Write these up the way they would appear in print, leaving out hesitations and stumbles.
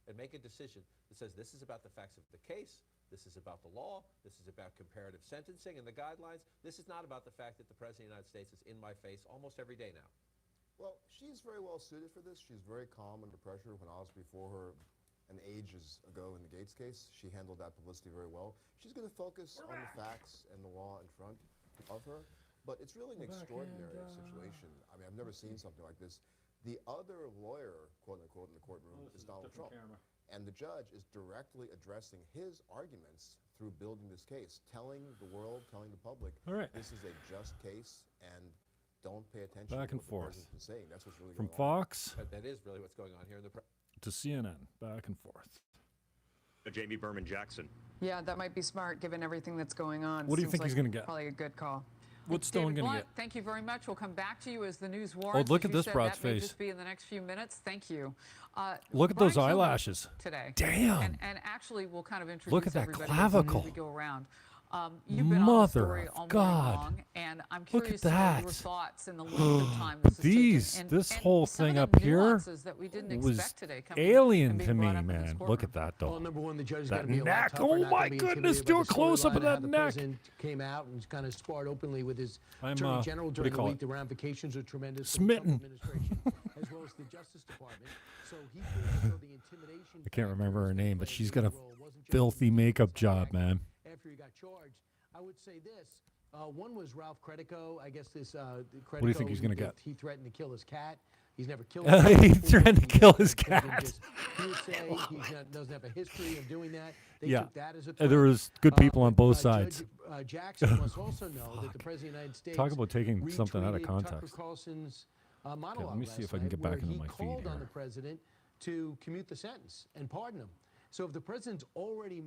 and make a decision that says this is about the facts of the case, this is about the law, this is about comparative sentencing and the guidelines. This is not about the fact that the President of the United States is in my face almost every day now. Well, she's very well suited for this. She's very calm under pressure. When I was before her ages ago in the Gates case, she handled that publicity very well. She's going to focus on the facts and the law in front of her. But it's really an extraordinary situation. I mean, I've never seen something like this. The other lawyer, quote unquote, in the courtroom is Donald Trump. And the judge is directly addressing his arguments through building this case, telling the world, telling the public, this is a just case and don't pay attention back to and what forth. the president's been saying. That's what's really From going on. Fox That is really what's going on here in the to CNN, back and forth. Jamie Berman Jackson. Yeah, that might be smart given everything that's going on. What do you Seems think he's like going to get? Probably a good call. What's Stone David going to Blunt, get? thank you very much. We'll come back to you as the news warrants. Oh, look As at you this said, broad's that may face. just be in the next few minutes. Thank you. Look at Brian those Kilmeade eyelashes. today. Damn. And actually, we'll kind of introduce Look at that everybody clavicle. as we go around. You've been on the Mother story of all God. morning long, and I'm Look curious at to know that. your thoughts in the limited time this has These, taken. this And whole some of thing the up here nuances that we didn't was expect today coming alien and being to me, brought up in this man. Look courtroom. at that, though. Well, number one, the judge is That going to be a lot neck. tougher, Oh not my gonna be goodness, intimidated do by a the close-up of storyline that how the neck. president came out and kind of sparred openly with his I'm, attorney general what do you during the call week. it? The ramifications are tremendous. for the Trump Smitten. administration, as well as the Justice Department. So he feels as though the intimidation I can't factor remember her was name, gonna but play she's a got a big role. It wasn't just filthy the makeup Justice job, Department man. after he got charged. I would say this. One was Ralph Credico. I guess this Credico. do you think he's gonna get? He threatened to kill his cat. He's never killed He his cat. threatened to kill his He doesn't cat. just hearsay. Doesn't have a history of doing that. They Yeah. took that as a There threat. was good people on both Judge, sides. Jackson must also know that the President of the United States Talk about taking something out of retweeted context. Tucker Carlson's monologue let me see last if I can night get back where into he my feed called on here. the president to commute the sentence and pardon him. So if the president's already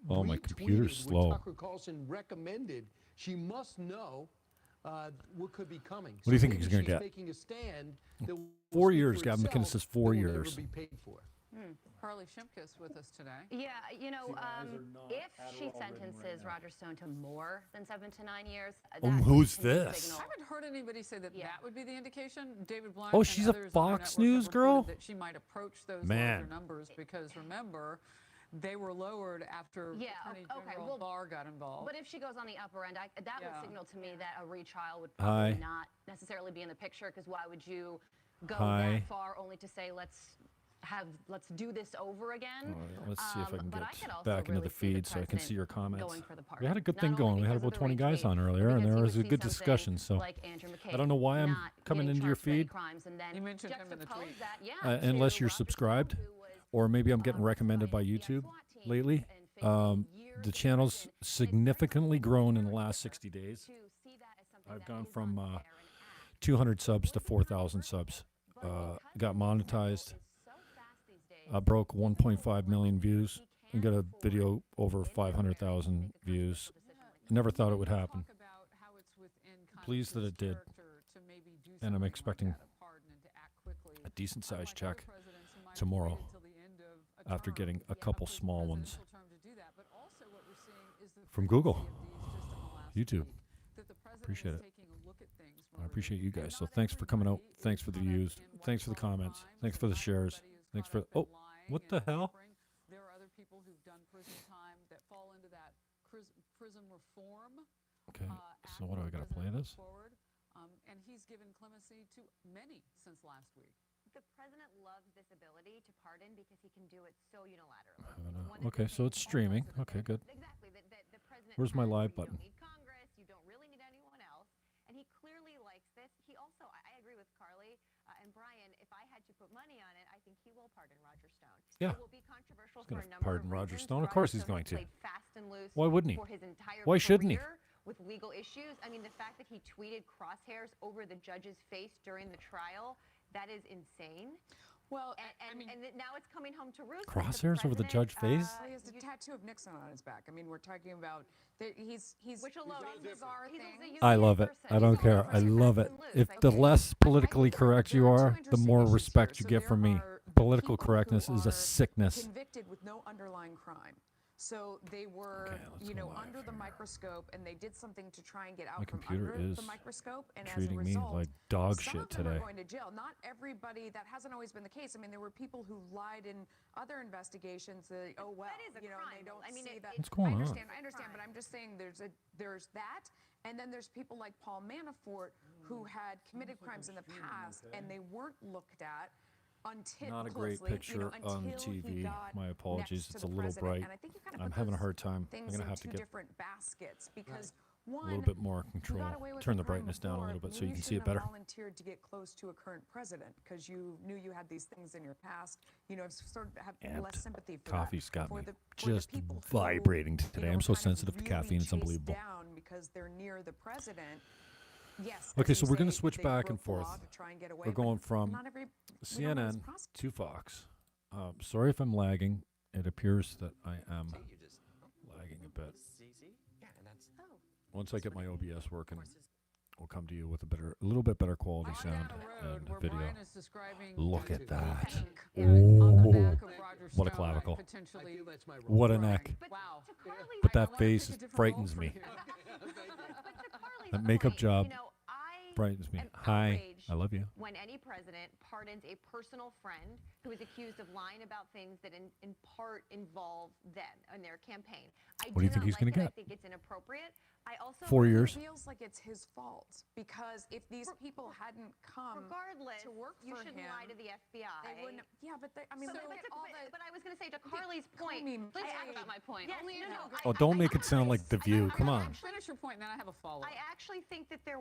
Oh, my retweeted computer's what slow. Tucker Carlson recommended, she must know what could be coming. What do you So think maybe he's gonna she's get? Making a stand that will 4 speak years. for Gavin itself, McInnes says 4 that will never years. be paid for. Harley Shimkus with us today. Yeah, you know, if she sentences Roger Stone to more than 7 to 9 years, that who's can be a this? signal. I haven't heard anybody say that Yeah. that would be the indication. David Blunt Oh, and she's a others on our Fox network have News reported girl? that she might approach those Man. larger numbers because remember, they were lowered after Yeah, Attorney okay, General well, Barr got involved. But if she goes on the upper end, that Yeah. would signal to me that a retrial would Hi. probably not necessarily be in the picture, because why would you go Hi. that far only to say let's do this over again? All right, let's see if I can but get could also back into really the see the feed so I can see your president comments. going for the We had a good pardon, thing not only going. We had because about of the 20 guys retweet, on earlier, but and because there he was a would good see discussion. So something like Andrew I don't know why I'm not coming getting into your charged with any feed, crimes, and then You mentioned him in the juxtapose tweet. that, yeah, unless to you're Roger Stone, subscribed, who was, or maybe I'm getting recommended by by a YouTube SWAT team lately. and facing years The in channel's prison. And significantly it's grown in very the last rare 60 days. to see that as something I've that gone is from unfair and act. 200 subs to 4,000 subs. Got monetized. I broke 1.5 million views. We got a video over 500,000 views. Never thought it would happen. Talk about how it's within kind of Pleased that his it did. character to maybe do And I'm something like expecting that, a pardon and to act quickly, a decent sized unlike check other presidents who might have tomorrow waited till the end of a after term, getting a yeah, couple of the small ones presidential term to do that. But also what we're seeing is the from Google, frequency of these just in the last YouTube. week, that the president Appreciate is it. taking a look at things I more appreciate you guys. So not thanks for coming out. everybody Thanks is for the caught up views. in Thanks for the white-collar comments. crimes, Thanks and for the not shares. everybody is Thanks caught for. up in Oh, lying what and the hell? tampering. There are other people who've done prison time that fall into that prison reform. Okay. Act So what do I that gotta the play president this? put forward, and he's given clemency to many since last week. The president loves this ability to pardon because he can do it so unilaterally. I don't know. It's one of the Okay, so things- it's streaming. Okay, good. Exactly. The president Where's my has live where button? You don't need Congress. You don't really need anyone else. And he clearly likes this. He also, I agree with Carly and Brian, if I had to put money on it, I think he will pardon Roger Stone. Yeah. It will be controversial He's for gonna a number pardon of Roger reasons. Stone. Of course he's Stone going to. played fast and loose Why wouldn't he? for his entire Why shouldn't he? career with legal issues. I mean, the fact that he tweeted crosshairs over the judge's face during the trial, that is insane. Well, And now it's coming home to roost. Crosshairs over the judge's face? He has a tattoo of Nixon on his back. I mean, we're talking about he's Which alone done is bizarre he's a things. unique I love it. person. I don't He's a care. unique I person. love Fast it. and loose. If I the think- less politically there correct you are two are, the interesting more issues respect here. you So get there from me. are the Political people correctness who is a are sickness. convicted with no underlying crime. So they were, Okay, let's go live under the here. microscope, and they did something to try and get out My from computer under is the microscope. And as a treating me result, like dog some shit of them today. are going to jail. Not everybody. That hasn't always been the case. I mean, there were people who lied in other investigations. That, oh well, That is a and crime, they though. don't I mean, see that. What's going I on? understand. But I'm just saying there's that, and then there's people like Paul Manafort who had committed crimes in the past, and they weren't looked at until Not a great closely, picture on until he TV. got My apologies. next to It's the a little president. bright. And I think you kind of I'm put having a those hard time. I'm things gonna in have to two get different baskets because a one, little bit more you control. got away with Turn the crime brightness down a before. little bit so Maybe you can see it shouldn't better. have volunteered to get close to a current president because you knew you had these things in your past. Sort of have less Amped. sympathy for Coffee's that. got For me for just people who, vibrating today. I'm were so kind of sensitive to really caffeine. It's chased unbelievable. down because they're near the president. Yes. Okay, as so you we're gonna say, switch they back broke and the law forth. to try and get away, We're but going from not every, we don't CNN always prosecute. to Fox. Sorry if I'm lagging. It appears that I am You just lagging a bit. see, yeah, and that's Once I get my OBS working, we'll come to you with a little bit better quality I'm sound down a road and where video. Brian is describing Look a at that. tank Ooh. on the back of Roger What a Stone, clavicle. I potentially. feel that's my role. What a neck. But Wow. to Carly's But I that wanna face take a different frightens role me. from you. But to Carly's That makeup point, job I frightens me. am Hi, outraged I love you. when any president pardons a personal friend who is accused of lying about things that in part involve them and their campaign. What do you think he's going gonna to get? I think it's inappropriate. I also 4 years. It feels like it's his fault because if these people hadn't come regardless, to work you for shouldn't him, lie to the FBI. they wouldn't. Yeah, but I mean, So, look at all the. but I was going to say to Carly's point. Please I talk actually- about my point. Yes, Only no, you no, know. Oh, don't make it sound like The View. Come on. Finish your point, and then I have a follow-up. I actually think that there.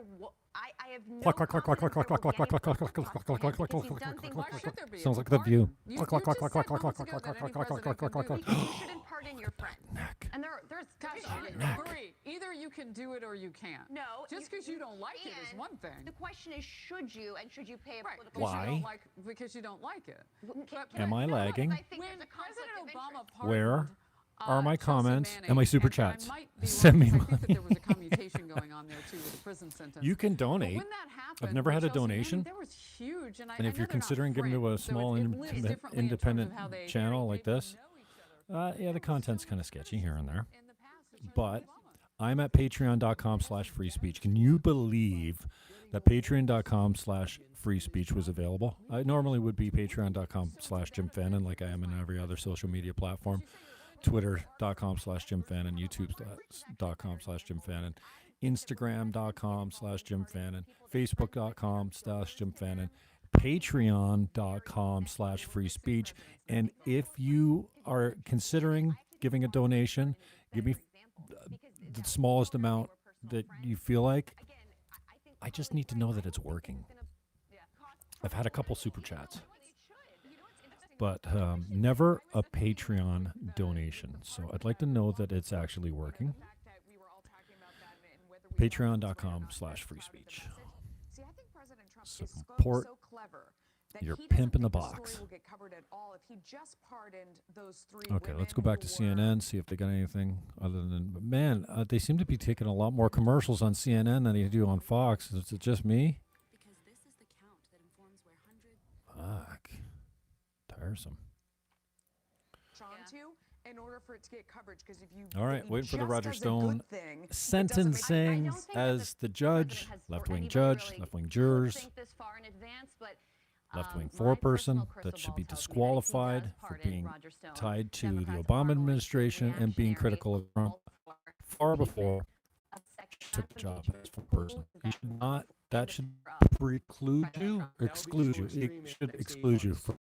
I have no Cluck, cluck, cluck, cluck, confidence cluck, there cluck, will cluck, be any cluck, cluck, political cluck, cluck, cost to him cluck, because cluck, he's done cluck, things cluck, Why cluck, should there be? Sounds It's like a The View. pardon. You Cluck, cluck, cluck, just cluck, said cluck, cluck, moments ago cluck, that any cluck, cluck, president cluck, can cluck, do. cluck. You shouldn't pardon your friend. Neck. And there's Gosh, issues. Marie, either you can do it or you can't. No, Just because you don't like it is and one thing. The question is, should you, and should you pay a Right, political Why? because you don't like it. Am I lagging? I think When there's a conflict President of Obama interest. Where pardoned, are my Chelsea comments Manning, and my super and chats? I might be Send wrong, me 'cause I think that money. there was a commutation going on there too with the prison sentence. You can But donate. when that happened, never with had a Chelsea Manning, donation. That was huge, and I And if know you're they're not considering giving to a friends, so small it lives differently in terms of independent how they channel like know this, each other. yeah, the content's kind of sketchy here and there. In the past, in terms of But Obama. I'm at patreon.com/free speech. Can you believe that patreon.com/free speech was available? I normally would be patreon.com/Jim Fannon, like I am in every other social media platform. Twitter.com/Jim Fannon, YouTube.com/Jim Fannon, Instagram.com/Jim Fannon, Facebook.com/Jim Fannon, Patreon.com/free speech. And if you are considering giving a donation, give me the smallest amount that you feel like. I just need to know that it's working. I've had a couple super chats, but never a Patreon donation. So I'd like to know that it's actually working. Patreon.com/free speech. See, I think President Trump Support is so clever that your he pimp in the doesn't think box. story will get covered at all if he just pardoned those three Okay, let's go women back to who were- CNN, see if they got anything other than, man, they seem to be taking a lot more commercials on CNN than they do on Fox. Is it just me? Because this is the count that informs where hundreds. Fuck. Tiresome. Drawn to in order for it to get coverage. Because if you All right, if he waiting for the just Roger does a Stone good thing, it doesn't make- sentencing think that as the judge, president has- or left-wing anybody judge, really left-wing could jurors, think this far in advance, but, left-wing my foreperson personal that should be crystal ball tells me that if he disqualified does for pardon being Roger Stone, tied to the Democrats Obama are going to be administration and being reactionary, critical of Trump all for far impeachment before of section took the job impeachment as foreperson. You that should not, that should of preclude you, or That would be exclude you. so It extreme should if they exclude you was- from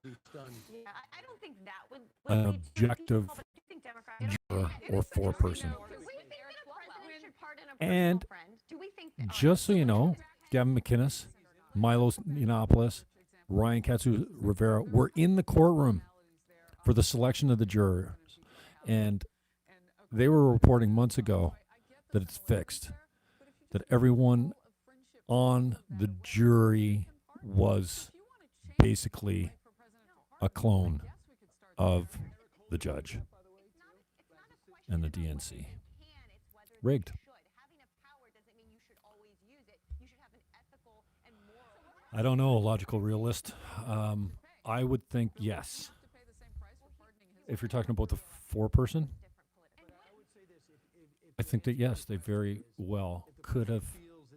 He's done. Yeah, I don't think that would an lead to objective people, but I do think Democrats juror or foreperson. Do we think that a president should pardon a And personal friend? Do we think that, just so you know, Gavin McInnes, Milo Yiannopoulos, Ryan Katsu Rivera were in the courtroom for the selection of the jurors. And they were reporting months ago that it's fixed, that everyone on the jury was basically a clone of the judge and the DNC. Rigged. having a power doesn't mean you should always use it. You should have an ethical and moral. I don't know, a logical realist. I would think yes. if you're talking about the four-person, I think that, yes, they very well could have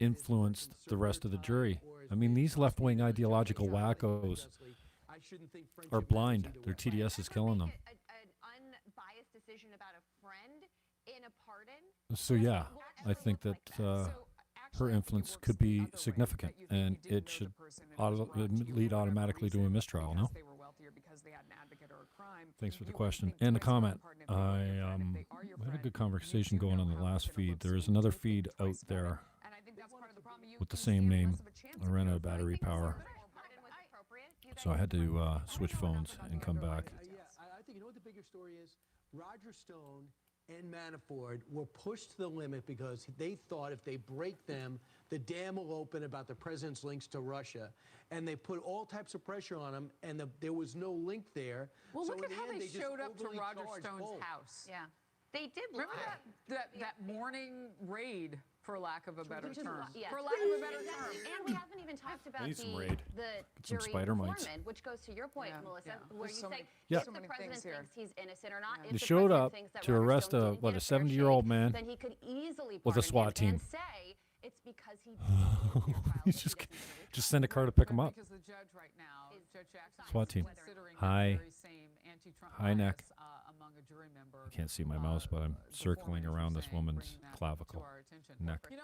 influenced the rest of the jury. I mean, these left-wing ideological wackos are blind. Their TDS is killing them. An unbiased decision about a friend in a pardon. So, yeah, I think that her influence could be significant, and it should lead automatically to a mistrial, no? Thanks for the question. And the comment. I had a good conversation going on the last feed. There is another feed out there with the same name. I ran out of battery power, so I had to switch phones and come back. I think, you know what the bigger story is? Roger Stone and Manafort were pushed to the limit because they thought if they break them, the dam will open about the president's links to Russia. And they put all types of pressure on him, and there was no link there. Well, So look in at the how end, they just showed up to overly Roger charged Stone's both. house. Yeah. They did Remember lie. that morning raid, for lack of a better term? Yes. For lack of a better term. Exactly. And we haven't even talked about I need some raid. the Get some jury spider mites. foreman, which goes to your point, Yeah, Melissa, yeah. where There's you so say many- Yeah. if so the many president things here. thinks he's innocent or not. Yeah. If They the showed president up thinks that to Roger arrest Stone a didn't get fair 70-year-old shake, man then he could easily with a pardon SWAT him team. and say it's because he didn't go to fair trial, He's so he just doesn't get a just send a car to pick him up. Because the judge right now, Judge Jackson, SWAT team. considering Hi. the very same anti-Trump Hi, neck. bias, among a jury member. I can't see my mouse, but I'm circling around this woman's clavicle, neck. You know,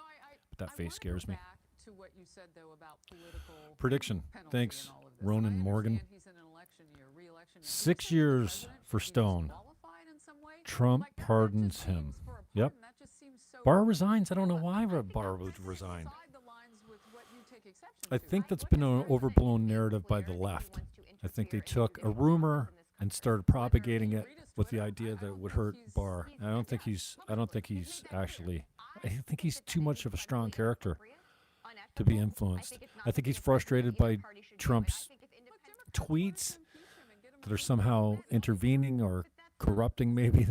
But that I face wanna scares go me. back to what you said, though, about political Prediction. penalty Thanks, and all of this. Ronan And I Morgan. understand he's in an election year, re-election year. 6 You're saying the years president for should be Stone. disqualified in some way? Trump Like, that pardons just him. seems for a Yep. pardon, that just seems so- Barr resigns. I don't know why I think Barr that's would resign. outside the lines with what you take exception I to. think that's been an overblown narrative by the left. I think they took a rumor and started propagating it with the idea that it would hurt Barr. I don't think he's actually. I think he's too much of a strong character to be influenced. I think he's frustrated by Trump's tweets that are somehow intervening or corrupting maybe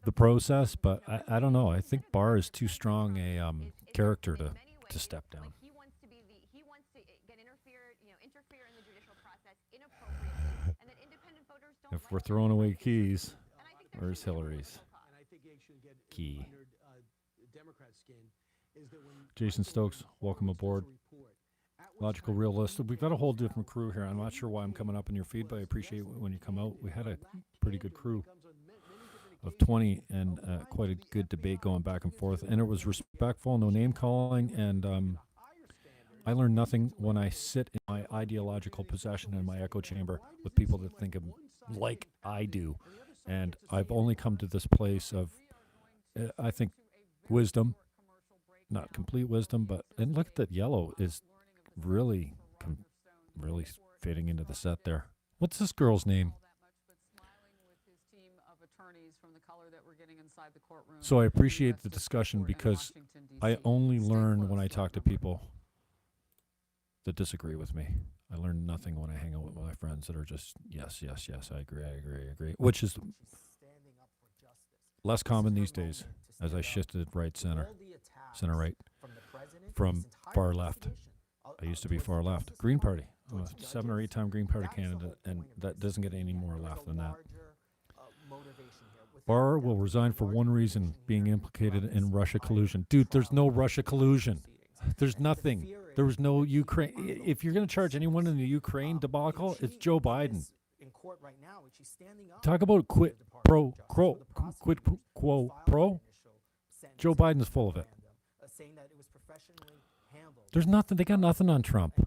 the process. But I don't know. I think Barr is too strong a character to step down. He wants to get interfere in the judicial process inappropriately, and that independent voters don't. If we're throwing away keys, where's Hillary's And I think they should get key? under Democrat skin is that when Jason Michael Stokes, welcome Barr aboard. does a report, at which Logical time Realist. he We've got a whole finds different out crew here. I'm not sure why I'm coming up in your feed, but I appreciate when you come out. We had a pretty good crew of 20 and quite a good debate going back and forth. And it was respectful, no name calling. And I learn nothing when I sit in my ideological possession in my echo chamber with people that think of like I do. And I've only come to this place of, I think, wisdom, not complete wisdom, but, and look at that yellow is really, really fading into the set there. What's this girl's name? So I appreciate the discussion because I only learn when I talk to people that disagree with me. I learn nothing when I hang out with my friends that are just, yes, I agree, which is less common these days as I shifted right center right, from far left. I used to be far left. Green Party. I'm a 7 or 8 time Green Party candidate, and that doesn't get any more left than that. Barr will resign for one reason, being implicated in Russia collusion. Dude, there's no Russia collusion. There's nothing. There was no Ukraine. If you're going to charge anyone in the Ukraine debacle, it's Joe Biden. Talk about quid pro quo. Joe Biden's full of it. There's nothing. They got nothing on Trump.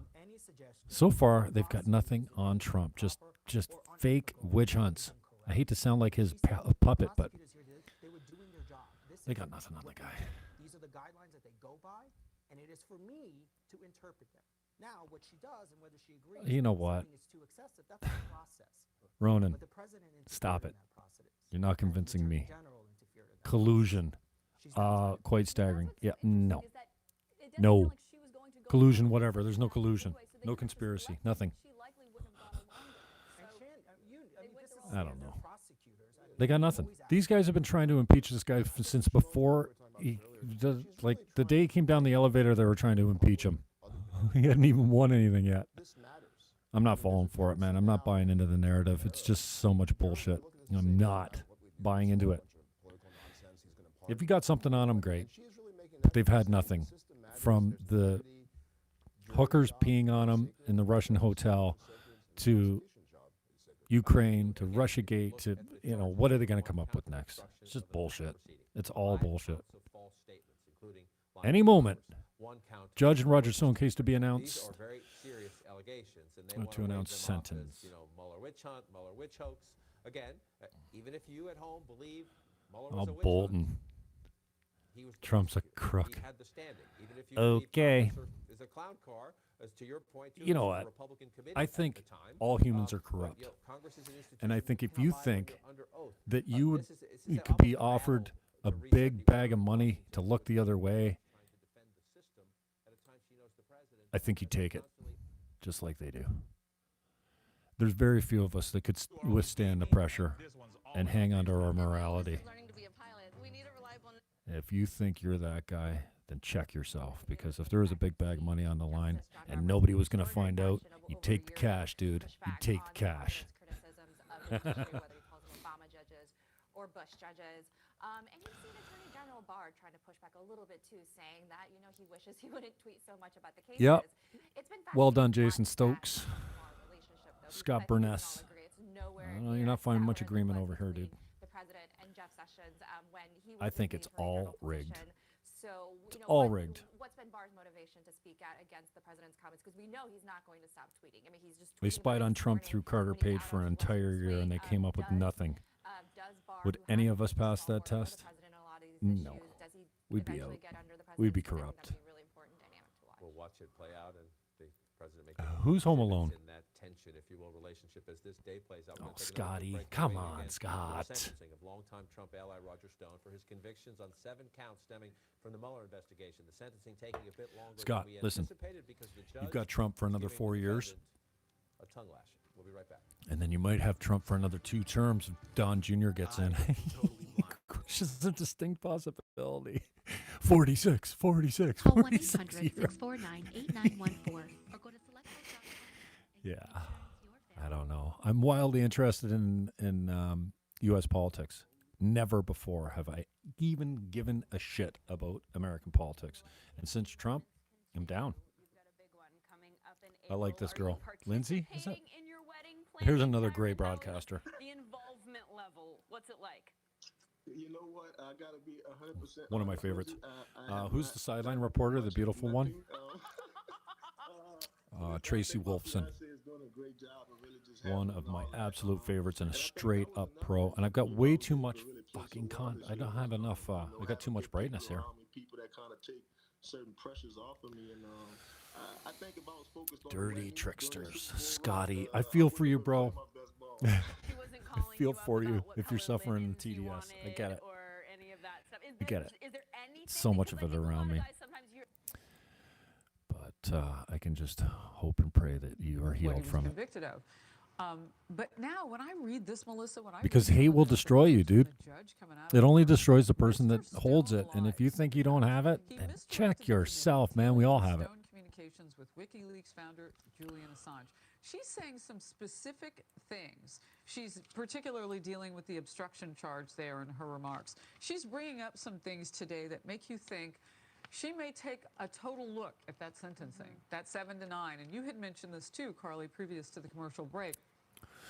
So far, they've got nothing on Trump. Just fake witch hunts. I hate to sound like his puppet, but they got nothing on the guy. These are the guidelines that they go by, and it is for me to interpret them. Now, what she does and whether she agrees, You know what? is too excessive. That's the process. Ronan, But the president stop it. interfered in that process. You're not convincing Attorney me. General interfered in that Collusion. She's not Quite staggering. Yeah, no. Is that it doesn't No. sound like she was going to go Collusion, along with whatever. There's no that collusion. anyway, so they No couldn't just conspiracy. elect Nothing. her. She likely wouldn't have gone along with it. And Shan, this is I don't know. prosecutors. I mean, They got nothing. These guys have been trying to impeach this guy since before he, like the day he came down the elevator, they were trying to impeach him. He hadn't even won anything yet. This matters. I'm not falling for it, man. I'm not buying into the narrative. It's just so much bullshit. I'm not buying into it. If you got something on them, great. But they've had nothing. From the hookers peeing on them in the Russian hotel to Ukraine to Russiagate to, what are they going to come up with next? It's just bullshit. It's all bullshit. Any moment, Judge and Roger Stone case to be announced. To announce sentence. Mueller witch hunt, Mueller witch hoax. Again, even if you at home believe Mueller was a witch Bolton. hunt, Trump's a crook. He had the standing. Even if you Okay. believe Trump is a clown car, as to your point, too, You know the what? Republican committee I at think the time, all humans are corrupt. Congress is an And I think if you think under oath. that you would, This is you a- could be almost a offered battle a to reset big the bag of order. money to look the other way, Trying to defend the system at a time she knows the president I think you take it, constantly just like they do. There's very few of us that could withstand the pressure and hang on to our morality. Learning to be a pilot. We need a reliable. If you think you're that guy, then check yourself. Because if there was a big bag of money on the line and nobody was going to find out, you take the cash, dude. You take the cash. Criticisms of the judiciary, whether he calls them Obama judges or Bush judges. And you've seen Attorney General Barr trying to push back a little bit too, saying that, he wishes he wouldn't tweet so much about the cases. Yep. It's been Well done, fascinating Jason to watch that Stokes. relationship, though, Scott because I think we can Burness. all agree it's nowhere Well, you're near not finding as much sour as it agreement was over here, between dude. The president and Jeff Sessions when he was I think in it's the Attorney all General rigged. position. So, all rigged. What's been Barr's motivation to speak out against the president's comments? Because we know he's not going to stop tweeting. I mean, he's just. They tweeting spied about on this Trump morning through Carter when he's Page out for on an entire Washington year, and they Street. came up with nothing. Does Barr, Would who any has of us been pass so that working with test? the president on a lot of these No. issues, does he We'd be eventually out. get under the We'd be president? I think corrupt. that'd be a really important dynamic to watch. We'll watch it play out and the president make Who's home alone? in that tension, if you will, relationship as this day plays out. Oh, We're gonna take another Scotty. quick break. Come Coming on, again, Scott. the sentencing of longtime Trump ally Roger Stone for his convictions on 7 counts stemming from the Mueller investigation. The sentencing taking a bit longer Scott, than we listen. anticipated because the judge You've got Trump for another giving 4 the years, defendant a tongue lashing. We'll be right back. and then you might have Trump for another 2 terms if Don Jr. gets in. It's just a distinct possibility. 46. Call 1-800-649-8914 or go to select. Yeah. I don't know. I'm wildly interested in U.S. politics. Never before have I even given a shit about American politics. And since Trump, I'm down. I like this girl. Lindsay? Is that? Here's another gray broadcaster. The involvement level, what's it like? You know what? I gotta be 100%. One of my favorites. Who's the sideline reporter, the beautiful one? Tracy Wolfson. One of my absolute favorites and a straight up pro. And I've got way too much fucking I don't have enough. I got too much brightness here. People that kind of take certain pressures off of me, and I think if I was focused on Dirty tricksters. Scotty, I feel for you, bro. I feel for you if you're suffering TDS. I get it. I get it. So much of it around me. But I can just hope and pray that you are what he healed was from it. convicted of. But now, when I read this, Melissa, when I Because read hate will the destroy you, from the dude. judge coming out It of only court, destroys the person that Mr. holds Stone it. And if you lies. think you don't have it, He then misdirected check the yourself, community, man. We all including have it. Stone communications with WikiLeaks founder Julian Assange. She's saying some specific things. She's particularly dealing with the obstruction charge there in her remarks. She's bringing up some things today that make you think she may take a total look at that sentencing, that 7 to 9. And you had mentioned this too, Carly, previous to the commercial break.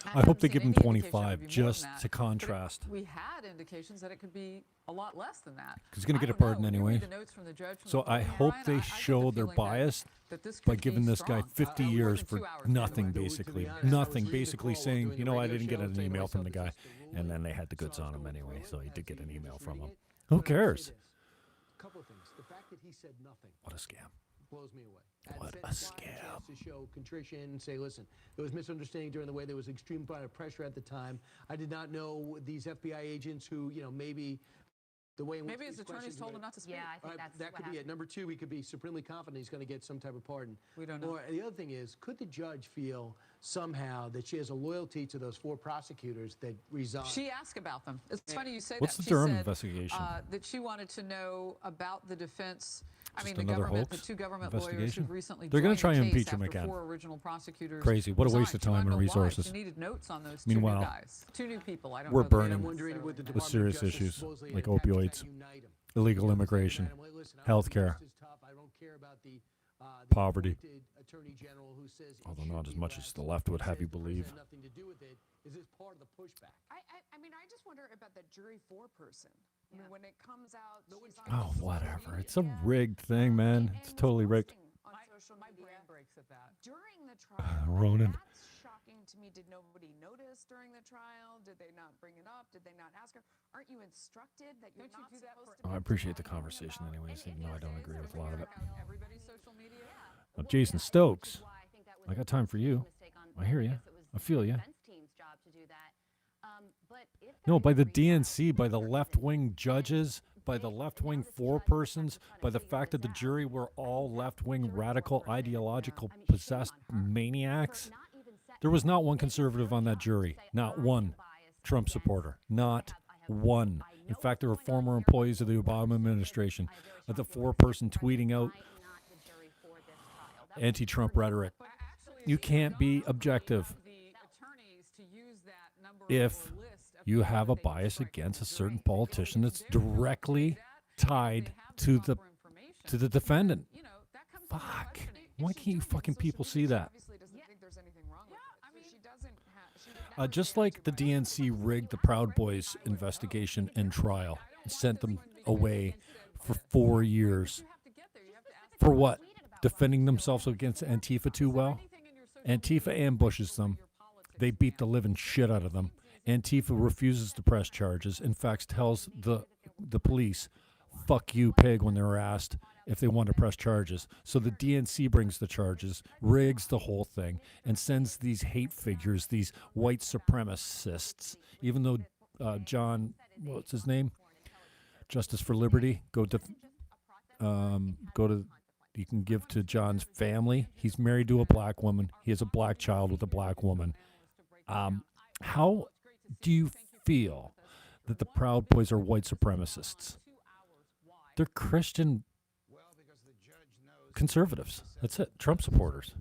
I hope they haven't give him seen any indication it 25 would be more just than that, to but contrast. we had indications that it could be a lot less than that. 'Cause he's going I to get a don't know. pardon When you anyway. read the notes from the judge from So the I court, hope Brian, they I get the show their feeling bias that this by could giving be this guy strong. 50 More years than for 2 hours, nothing, anyway. basically. To be honest, I was Nothing, reading the basically call saying, doing you the know, I radio didn't get show, an saying to email from the myself, guy. is this the And ruling? then they had the So I goods was on him going anyway, through it, so he and did get an thinking, email just from reading him. it. Who But I would say cares? this. Couple of things. The fact that he said nothing What a scam. blows me away. What And a sent Scott scam. chance to show contrition and say, listen, there was misunderstanding during the way there was extreme amount of pressure at the time. I did not know these FBI agents who, maybe the way in which Maybe his these attorneys questions told were- him not to speak. Yeah, I think that's that what could be it. Number two, he could be supremely confident he's going to get some type of pardon. We don't know. Or the other thing is, could the judge feel somehow that she has a loyalty to those 4 prosecutors that resigned? She asked about them. It's funny you say What's that. the She Durham said, investigation? that she wanted to know about the defense I mean, Just the another government, hoax the two government lawyers investigation? who recently They're gonna joined try the and case impeach him after again. 4 original prosecutors Crazy. What a waste of resigned. You wanna time and know why? resources. She needed notes on those Meanwhile, two new guys, 2 new people. I don't we're know that they burning wondering what the necessarily with Department serious of Justice issues supposedly like attempts opioids, to unite 'em. illegal immigration, Listen, healthcare, this is tough. I don't care about the poverty. appointed Attorney General who says it Although should not as be much as less, the left would who have says you the believe. president had nothing to do with it. Is this part of the pushback? I mean, I just wonder about the jury foreperson. I mean, when it comes out, she's on Oh, social whatever. media, It's a rigged thing, man. It's totally rigged. on social My media brain breaks at that. during the trial. Ronan. That's shocking to me. Did nobody notice during the trial? Did they not bring it up? Did they not ask her? Aren't you instructed that you're Don't not you do that supposed for to Oh, I be appreciate the talking conversation about- anyways, and even though I don't agree with a lot of it. Everybody's social media. Jason Stokes, I got time for you. I hear you. I feel you. No, by the DNC, by the left-wing judges, by the left-wing forepersons, by the fact that the jury were all left-wing, radical, ideological, possessed maniacs. There was not one conservative on that jury. Not one Trump supporter. Not one. In fact, there were former employees of the Obama administration. The foreperson tweeting out anti-Trump rhetoric. You can't be objective if you have a bias against a certain politician that's directly tied to the defendant. Fuck. Why can't you fucking people see that? Just like the DNC rigged the Proud Boys investigation and trial and sent them away for 4 years. For what? Defending themselves against Antifa too well? Antifa ambushes them. They beat the living shit out of them. Antifa refuses to press charges. In fact, tells the police, fuck you, pig, when they were asked if they want to press charges. So the DNC brings the charges, rigs the whole thing, and sends these hate figures, these white supremacists, even though John, what's his name? Justice for Liberty, you can give to John's family. He's married to a black woman. He has a black child with a black woman. How do you feel that the Proud Boys are white supremacists? They're Christian conservatives. That's it. Trump supporters.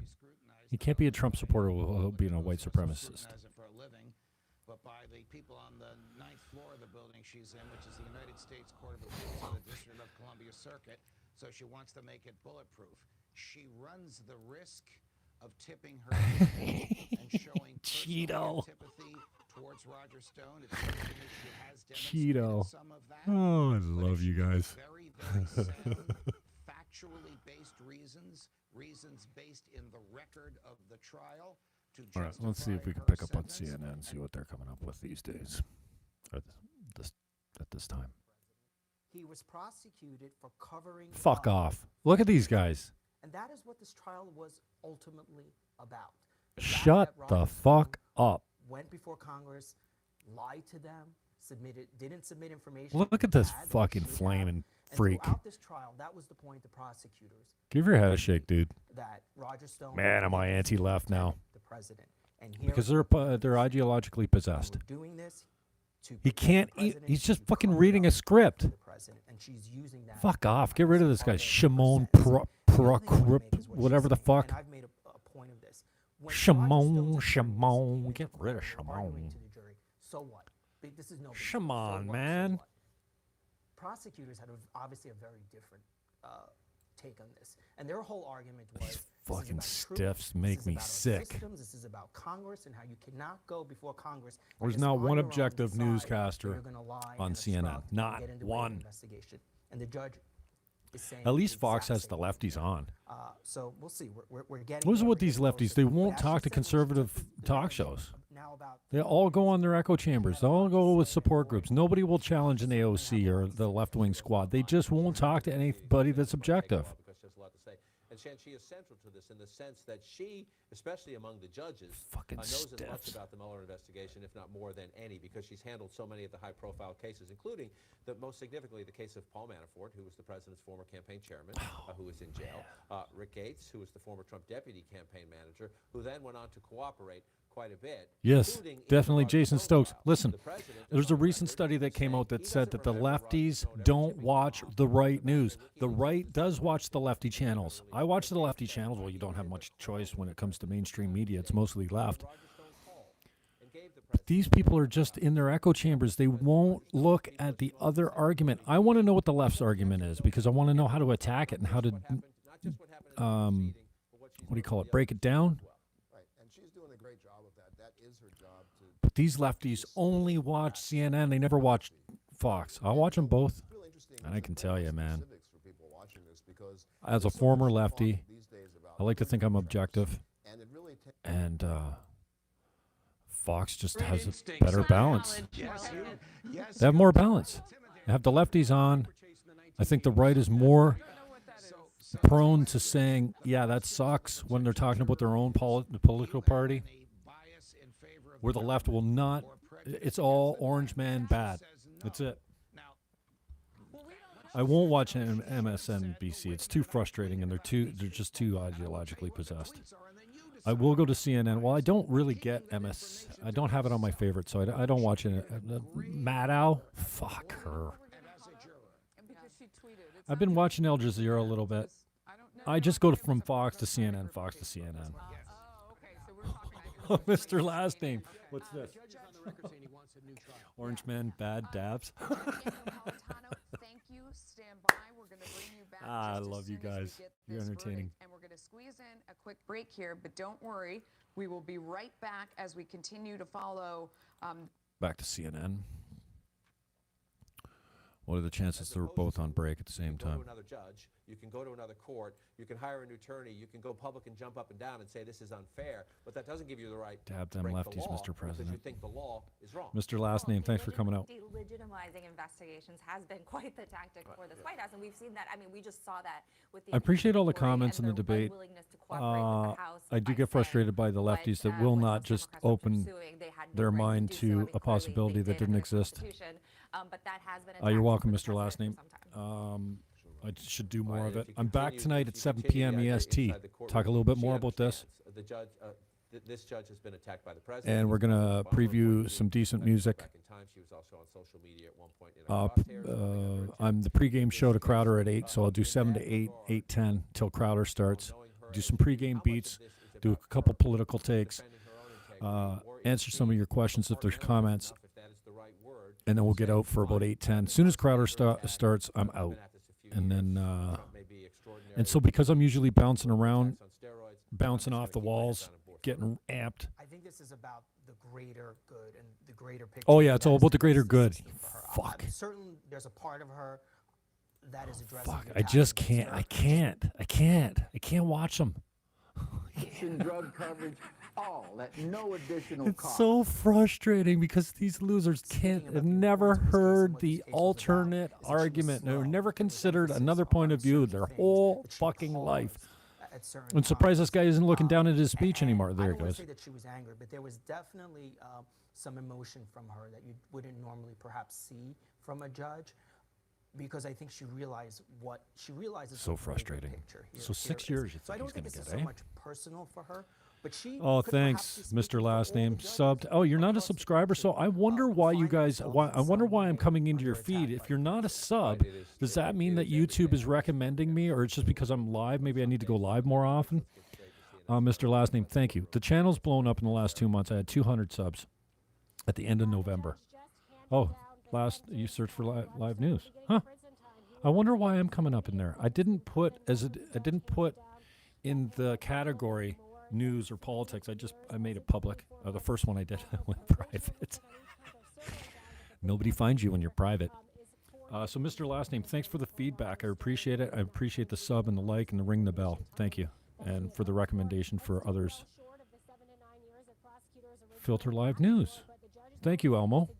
You can't be a Trump supporter without being a white supremacist. But by the people on the 9th floor of the building she's in, which is the United States Court of Appeals of the District of Columbia Circuit. So she wants to make it bulletproof. She runs the risk of tipping her and showing personal antipathy towards Roger Stone. It's something that she has demonstrated some of that. Oh, I love you guys. Very, very sound, factually based reasons based in the record of the trial. All right, let's see if we can pick up on CNN and see what they're coming up with these days at this time. He was prosecuted for covering Fuck up. off. Look at these guys. And that is what this trial was ultimately about. Shut the fuck up. Went before Congress, lied to them, didn't submit information. Look at this fucking flaming freak. Throughout this trial, that was the point the prosecutors. Give your head a shake, dude. That Roger Stone. Man, am I anti-left now? The president. And here Because they're ideologically possessed. doing this to He can't eat. He's just fucking reading a script. the president, and she's using that. Fuck off. Get rid of this guy. Shimon whatever the fuck. And I've made a point of this. When Shimon. Get rid of arguing Shimon. to the jury, so what? This is no big deal. Shimon, So what? man. So what? Prosecutors had obviously a very different take on this, and their whole argument was These fucking this is about stiffs truth, make this is me about our sick. systems, this is about Congress and how you cannot go before Congress. and There's just not on one your own objective decide that newscaster you're gonna lie on and CNN. obstruct and Not get into an one. investigation. And the judge is saying At least the Fox exact has the same lefties thing. on. So we'll see. We're getting. Those are there. what We're these getting lefties, closer. they But won't as talk she to said, when she conservative took the talk notion shows. now about They all go on their echo chambers. They all go with support groups. Nobody will challenge an AOC or the left-wing squad. They just won't talk to anybody that's objective. Because she has a lot to say. And she is central to this in the sense that she, especially among the judges, Fucking knows as much stiffs. about the Mueller investigation, if not more than any, because she's handled so many of the high-profile cases, including, most significantly, the case of Paul Manafort, who was the president's former campaign chairman, who was in jail. Rick Gates, who was the former Trump deputy campaign manager, who then went on to cooperate quite a bit. Yes, including in definitely Roger Jason Stone's Stokes. trial. Listen, The president is there's a on recent record study that came saying out that he said doesn't that the remember Roger lefties Stone ever don't tipping watch off the right the news. fact that The he right does watch the lefty channels. I watch the lefty channels. Well, you don't have much choice when it comes to mainstream media. It's mostly left. But these people are just in their echo chambers. They won't look at the other argument. I want to know what the left's argument is because I want to know how to attack it and how to, what do you call it, break it down. Right, and she's doing a great job of that. That is her job to. But these lefties only watch CNN. They never watch Fox. I'll watch them both. And I can tell you, man, as a former lefty, I like to think I'm objective. And Fox just has a better balance. They have more balance. They have the lefties on. I think the right is more prone to saying, yeah, that sucks when they're talking about their own political party, where the left will not. It's all orange man bad. That's it. I won't watch MSNBC. It's too frustrating, and they're just too ideologically possessed. I will go to CNN. Well, I don't really get MS. I don't have it on my favorite, so I don't watch it. Maddow, fuck her. I've been watching Al Jazeera a little bit. I just go from Fox to CNN, Fox to CNN. Mr. Last Name. What's this? Orange Man, bad dabs. Thank you. Stand by. We're going to bring you back. I love you guys. You're entertaining. And we're going to squeeze in a quick break here, but don't worry. We will be right back as we continue to follow. Back to CNN. What are the chances they're both on break at the same time? You can go to another judge. You can go to another court. You can hire a new attorney. You can go public and jump up and down and say this is unfair, but that doesn't give you the right Dab to them break lefties, the law Mr. President. because you think the law is wrong. Mr. Last Name, thanks for coming out. Delegitimizing investigations has been quite the tactic for this White House, and we've seen that. I mean, we just saw that with the. I appreciate all the comments in the debate. I do get frustrated by the lefties that will not just open their mind to a possibility that didn't exist. But that has been You're welcome, Mr. Last Name. I should do more of it. I'm back tonight at 7 p.m. EST. Talk a little bit more about this. The judge, this judge has been attacked by the president. And we're going to preview some decent music. She was also on social media at one point in I'm the pregame show to Crowder at 8, so I'll do 7 to 8, 8:10 till Crowder starts. Do some pregame beats, do a couple political takes, answer some of your questions if there's comments, and then we'll get out for about 8:10. As soon as Crowder starts, I'm out. And then, and so because I'm usually bouncing around, bouncing off the walls, getting amped. I think this is about the greater good and the greater picture. Oh, yeah, it's all about the greater good. Fuck. I'm certain there's a part of her that is addressing. Fuck, I just can't. I can't watch them. Drug coverage, all at no additional It's cost. so frustrating because these losers have never heard the alternate argument. They've never considered another point of view their whole fucking life. I'm surprised this guy isn't looking down at his speech anymore. There he I don't goes. say that she was angry, but there was definitely some emotion from her that you wouldn't normally perhaps see from a judge, because I think she realizes So the greater frustrating. picture here So 6 years you So I think don't he's think going this to is get, so eh? much personal for her, but she. Oh, could perhaps thanks, be speaking Mr. for Last all the Name. judges Subbed. Oh, you're not a subscriber, so I wonder why you guys. I wonder why I'm coming into your feed. If you're not a sub, does that mean that YouTube is recommending me, or it's just because I'm live? Maybe I need to go live more often. Mr. Last Name, thank you. The channel's blown up in the last 2 months. I had 200 subs at the end of November. Oh, you search for live news, huh? I wonder why I'm coming up in there. I didn't put in the category news or politics. I made it public. The first one I did I went private. Nobody finds you when you're private. So Mr. Last Name, thanks for the feedback. I appreciate it. I appreciate the sub and the like and the ring the bell. Thank you. And for the recommendation for others. Filter Live News. Thank you, Elmo.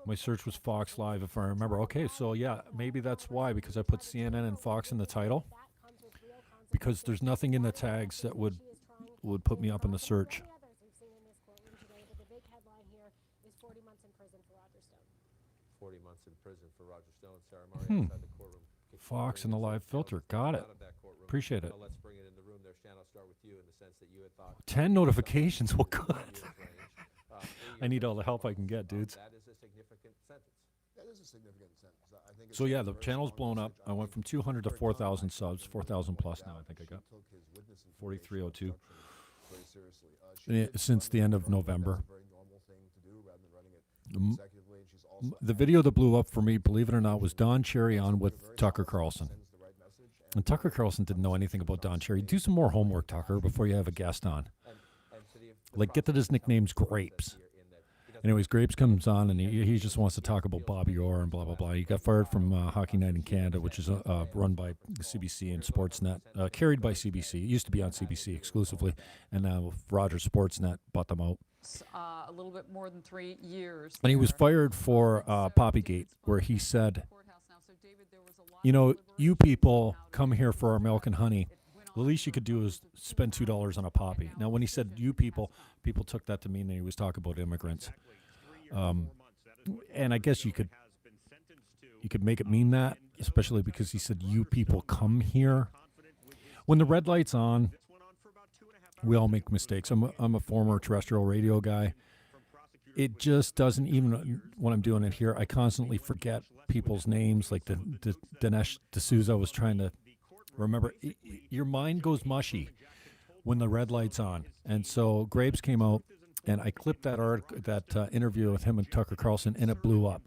My search was Fox Live, if I remember. Okay, so yeah, maybe that's why, because I put CNN and Fox in the title. Because there's nothing in the tags that would put me up in the search. 40 months in prison for Roger Stone. Sarah Murray outside the courtroom. Fox and the live filter. Got it. Appreciate it. Let's bring it in the room. There's understand, I'll start with you in the sense that you had thought 10 notifications. Well, good. 3 years range, 3 I need years all the help I can get, dudes. That is a significant sentence. That is a significant sentence. I think it's So yeah, a the very channel's strong blown up. message. I went from 200 to 4,000 subs, 4,000 plus now. I think I got She took his witness information 4302. very seriously. Since the end of November. That's a very normal thing to do rather than running it M- consecutively. And she's also The video that blew up for me, believe it or not, was Don Cherry on with Tucker Carlson. sends the right message. And Tucker Carlson didn't know anything about Don Cherry. Do some more homework, Tucker, before you have a guest on. And so the Like, get that his nickname's Grapes. Anyways, Grapes comes on, and he just wants to talk about Bobby Orr and blah, blah, blah. He got fired from Hockey Night in Canada, which is run by CBC and Sportsnet, carried by CBC. It used to be on CBC exclusively, and now Rogers Sportsnet bought them out. A little bit more than 3 years. And he was fired for Poppygate, where he said, you know, you people come here for our milk and honey. The least you could do is spend $2 on a poppy. Now, when he said you people took that to mean that he was talking about immigrants. And I guess you could make it mean that, especially because he said you people come here. When the red light's on, we all make mistakes. I'm a former terrestrial radio guy. It just doesn't, even when I'm doing it here, I constantly forget people's names. Like the Dinesh D'Souza was trying to remember. Your mind goes mushy when the red light's on. And so Grapes came out, and I clipped that interview with him and Tucker Carlson, and it blew up.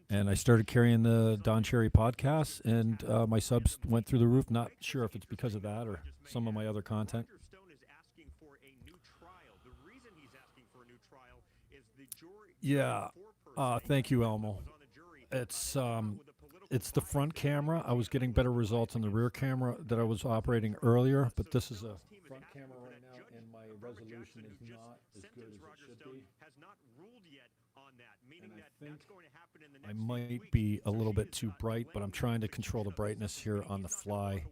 And I started carrying the Don Cherry podcast, and my subs went through the roof. Not sure if it's because of that or some of my other content. Yeah. Thank you, Elmo. It's the front camera. I was getting better results on the rear camera that I was operating earlier, but this is a front camera right now, and my resolution is not as good as it should be. And I think I might be a little bit too bright, but I'm trying to control the brightness here on the fly,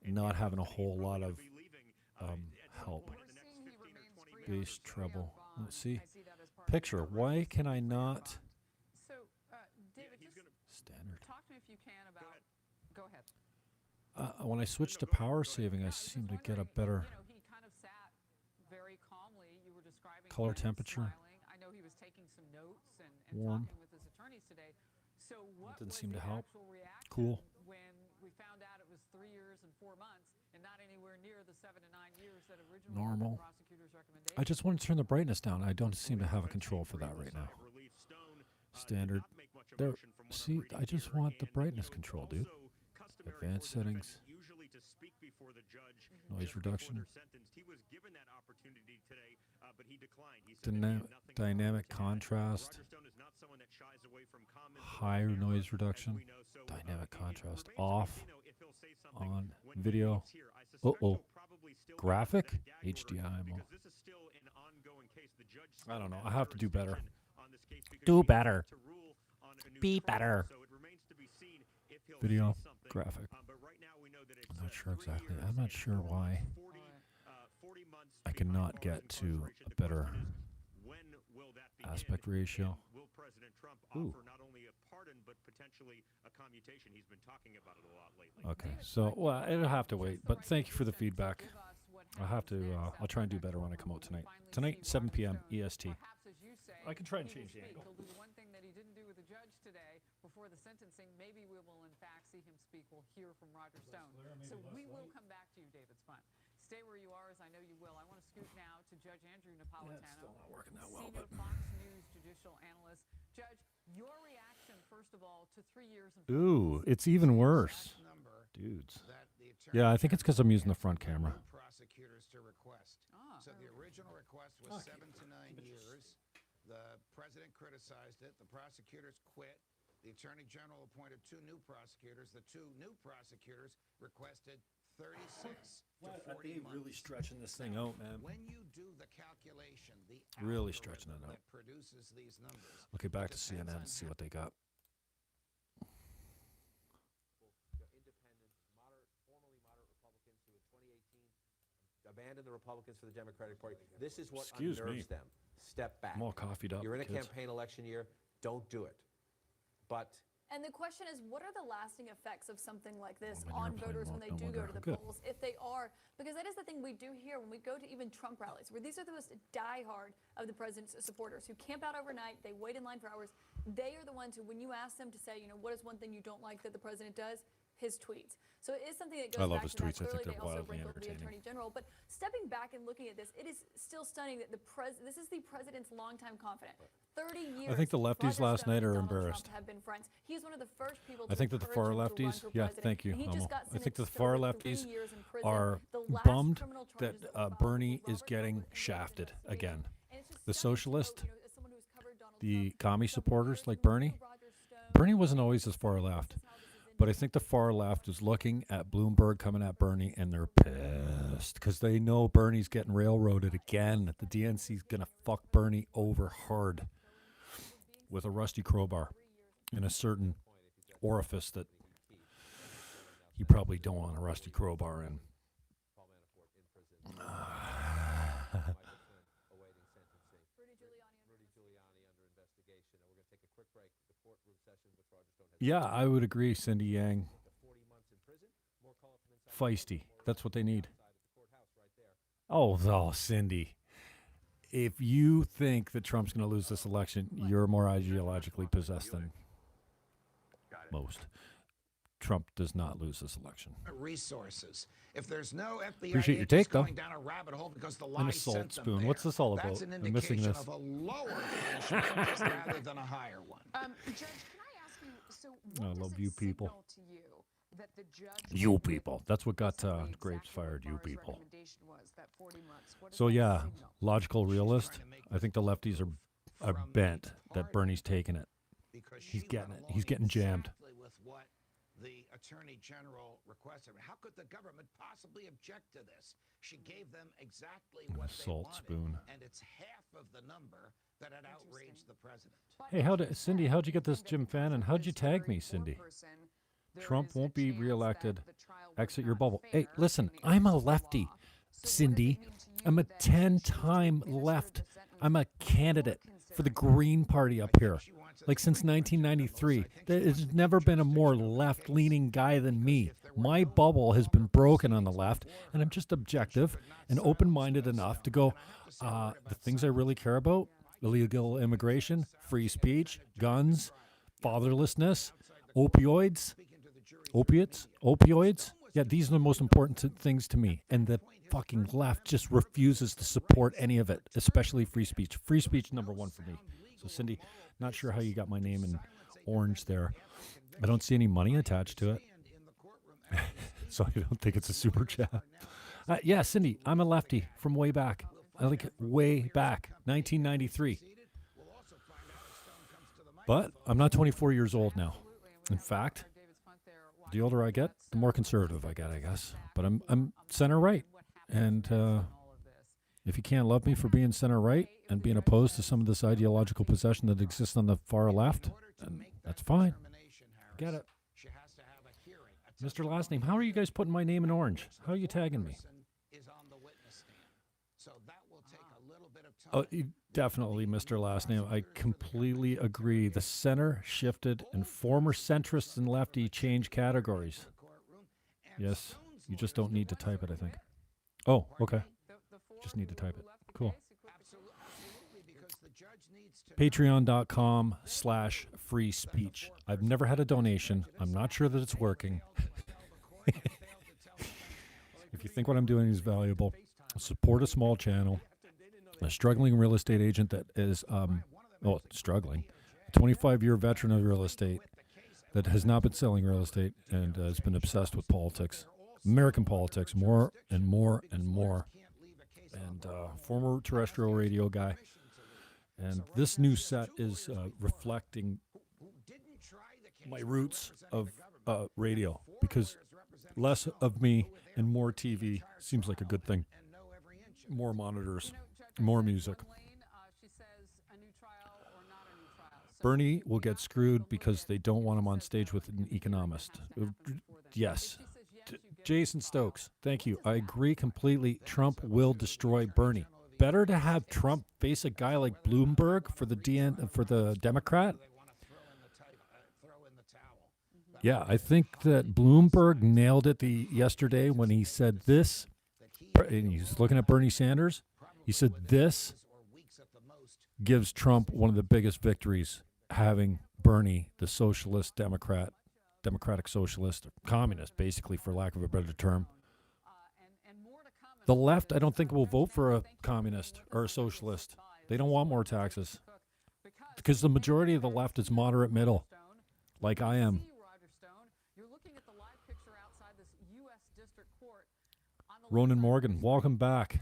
not having a whole lot of help. Bass, treble. Let's see. Picture. Why can I not? So, David, Standard. talk to me if you can about. Go ahead. When I switch to power saving, I seem to get a better He kind of sat very calmly. You were describing color him temperature. smiling. I know he was taking some notes and Warm. talking with his attorneys today. So what Didn't was seem to the help. actual reaction Cool. when we found out it was 3 years and 4 months and not anywhere near the 7 to 9 years that originally were Normal. the prosecutor's recommendation? I just want to turn the brightness down. I don't seem to have a control for that right now. Standard. There. See, I just want the brightness control, dude. Advanced settings. Noise reduction. Dynamic contrast. Higher noise reduction. Dynamic contrast. Off. On. Video. Uh-oh. Graphic. HDMI. I don't know. I have to do better. Do better. Be better. Video. Graphic. I'm not sure exactly. I'm not sure why I cannot get to a better aspect ratio. Ooh. Okay, so well, it'll have to wait. But thank you for the feedback. I'll have to. I'll try and do better when I come out tonight. Tonight, 7 p.m. EST. I can try and change the angle. He'll do the one thing that he didn't do with the judge today before the sentencing. Maybe we will, in fact, see him speak. We'll hear from Roger Stone. So we will come back to you, David Spunt. Stay where you are, as I know you will. I want to scoot now to Judge Andrew Napolitano, still not working that well, senior but- Fox News judicial analyst. Judge, your reaction, first of all, to 3 years and 4 Ooh, months. it's even worse, dudes. Yeah, I think it's because I'm using the front camera. Prosecutors to request. So the original request was 7 to 9 years. The president criticized it. The prosecutors quit. The attorney general appointed 2 new prosecutors. The 2 new prosecutors requested 36 to 40 months. Really stretching this thing out, man. When you do the calculation, the Really stretching it algorithm out. that produces these numbers. Okay, back to depends CNN on and see what they got. Formerly moderate Republicans who in 2018 abandoned the Republicans for the Democratic Party. This is what Excuse unnerves me. them. Step back. I'm all coffeeed up, You're in a kids. campaign election year. Don't do it. But And the question is, what are the lasting effects of something like this When on airplane voters mode, when they no do go wonder. to the Good. polls? If they are, because that is the thing we do here when we go to even Trump rallies, where these are the most diehard of the president's supporters who camp out overnight, they wait in line for hours. They are the ones who, when you ask them to say, what is one thing you don't like that the president does? His tweets. So it is something that goes I love back his to tweets. that. I think Clearly, they're they also wildly wrinkled the entertaining. attorney general. But stepping back and looking at this, it is still stunning that this is the president's longtime confidant. 30 years. I think the lefties Roger last Stone night and are Donald embarrassed. Trump have been friends. He's one of the first people. I think that the far lefties, thank you, And he Amo. just got I think that the sentenced far to 3 lefties years in prison. are The last bummed criminal that charges were filed Bernie were is Robert getting Mueller and shafted David Sweeney. again. And it's just The stunning to socialist, note, as someone who's covered Donald the Trump commie for supporters years, like who Bernie. knew Roger Stone, Bernie wasn't always as far left. But I think the far left is looking at Bloomberg coming at Bernie, and they're pissed because they know Bernie's getting railroaded again. The DNC's going to fuck Bernie over hard with a rusty crowbar in a certain orifice that you probably don't want a rusty crowbar in. Yeah, I would agree, Cindy Yang. Feisty. That's what they need. Oh, Cindy. If you think that Trump's going to lose this election, you're more ideologically possessed than most. Trump does not lose this election. Resources. If there's no FBI Appreciate your agents take, though. going down a rabbit hole because the And lie a salt sent them spoon. there, What's this all that's about? an I'm missing indication this. of a lower punishment rather than a higher one. Judge, can I ask you, so I what love does you it people. signal to you that the judge You went with people. That's what got exactly Grapes what fired, you Barr's people. recommendation was, that 40 months? What does So that yeah, signal? logical realist. I think the lefties are bent that Bernie's taking it. Because He's she getting went it. He's along getting jammed. exactly with what the Attorney General requested. How could the government possibly object to this? She gave them exactly what they Salt wanted, spoon. and it's half of the number that had outraged the president. Hey, Cindy, how'd you get this Jim Fannon? How'd you tag me, Cindy? Trump won't be reelected. Exit your bubble. Hey, listen, I'm a lefty, Cindy. I'm a 10-time left. I'm a candidate for the Green Party up here. Like since 1993. There's never been a more left-leaning guy than me. My bubble has been broken on the left, and I'm just objective and open-minded enough to go, the things I really care about, illegal immigration, free speech, guns, fatherlessness, opioids. Yeah, these are the most important things to me. And the fucking left just refuses to support any of it, especially free speech. Free speech, number one for me. So, Cindy, not sure how you got my name in orange there. I don't see any money attached to it. So I don't think it's a super chat. Yeah, Cindy, I'm a lefty from way back. I like way back, 1993. But I'm not 24 years old now. In fact, the older I get, the more conservative I get, I guess. But I'm center right. And if you can't love me for being center right and being opposed to some of this ideological possession that exists on the far left, then that's fine. Get it. Mr. Last Name, how are you guys putting my name in orange? How are you tagging me? Oh, definitely, Mr. Last Name. I completely agree. The center shifted, and former centrists and lefty changed categories. Yes, you just don't need to type it, I think. Oh, okay. Just need to type it. Cool. Patreon.com/free speech. I've never had a donation. I'm not sure that it's working. If you think what I'm doing is valuable, support a small channel. A struggling real estate agent that is, struggling, a 25-year veteran of real estate that has not been selling real estate and has been obsessed with politics, American politics, more and more and more, and former terrestrial radio guy. And this new set is reflecting my roots of radio, because less of me and more TV seems like a good thing. More monitors. More music. Bernie will get screwed because they don't want him on stage with an economist. Yes. Jason Stokes, thank you. I agree completely. Trump will destroy Bernie. Better to have Trump face a guy like Bloomberg for the Democrat. Yeah, I think that Bloomberg nailed it yesterday when he said this, and he's looking at Bernie Sanders. He said this gives Trump one of the biggest victories, having Bernie, the socialist democratic socialist, communist, basically, for lack of a better term. The left, I don't think, will vote for a communist or a socialist. They don't want more taxes because the majority of the left is moderate middle, like I am. Ronan Morgan, welcome back.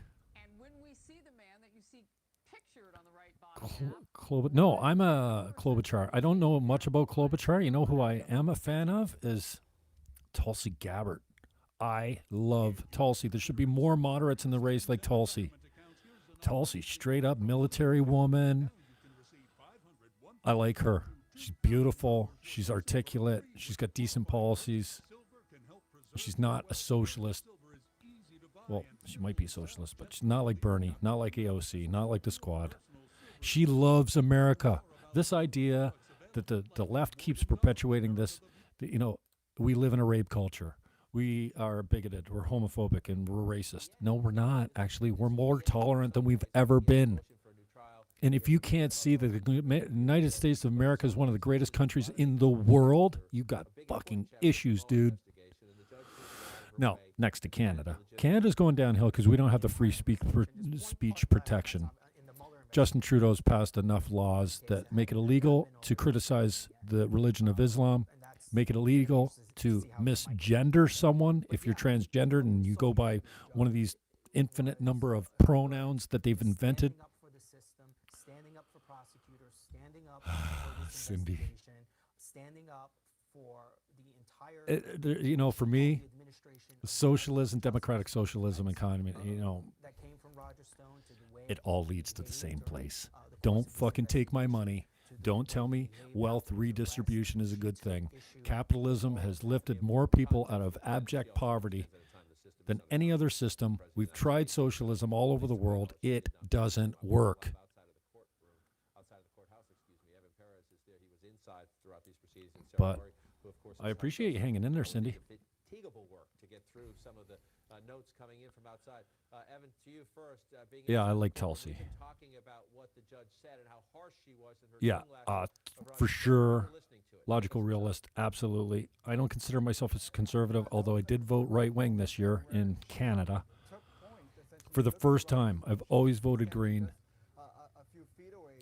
No, I'm a Klobuchar. I don't know much about Klobuchar. You know who I am a fan of is Tulsi Gabbard. I love Tulsi. There should be more moderates in the race like Tulsi. Tulsi, straight up military woman. I like her. She's beautiful. She's articulate. She's got decent policies. She's not a socialist. Well, she might be a socialist, but she's not like Bernie, not like AOC, not like the Squad. She loves America. This idea that the left keeps perpetuating this, that, you know, we live in a rape culture. We are bigoted, we're homophobic, and we're racist. No, we're not, actually. We're more tolerant than we've ever been. And if you can't see that the United States of America is one of the greatest countries in the world, you got fucking issues, dude. Now, next to Canada. Canada's going downhill because we don't have the free speech protection. Justin Trudeau's passed enough laws that make it illegal to criticize the religion of Islam, make it illegal to misgender someone if you're transgendered and you go by one of these infinite number of pronouns that they've invented. Standing up for prosecutors, standing up for this Cindy. Standing up for the entire You know, for me, socialism, democratic socialism economy, you know, it all leads to the same place. Don't fucking take my money. Don't tell me wealth redistribution is a good thing. Capitalism has lifted more people out of abject poverty than any other system. We've tried socialism all over the world. It doesn't work. But I appreciate you hanging in there, Cindy. Work to get through some of the notes coming in from outside. Evan, to you first. Yeah, I like Tulsi. Talking about what the judge said and how harsh she was in her Yeah, for sure. Logical realist, absolutely. I don't consider myself as conservative, although I did vote right-wing this year in Canada. For the first time, I've always voted Green.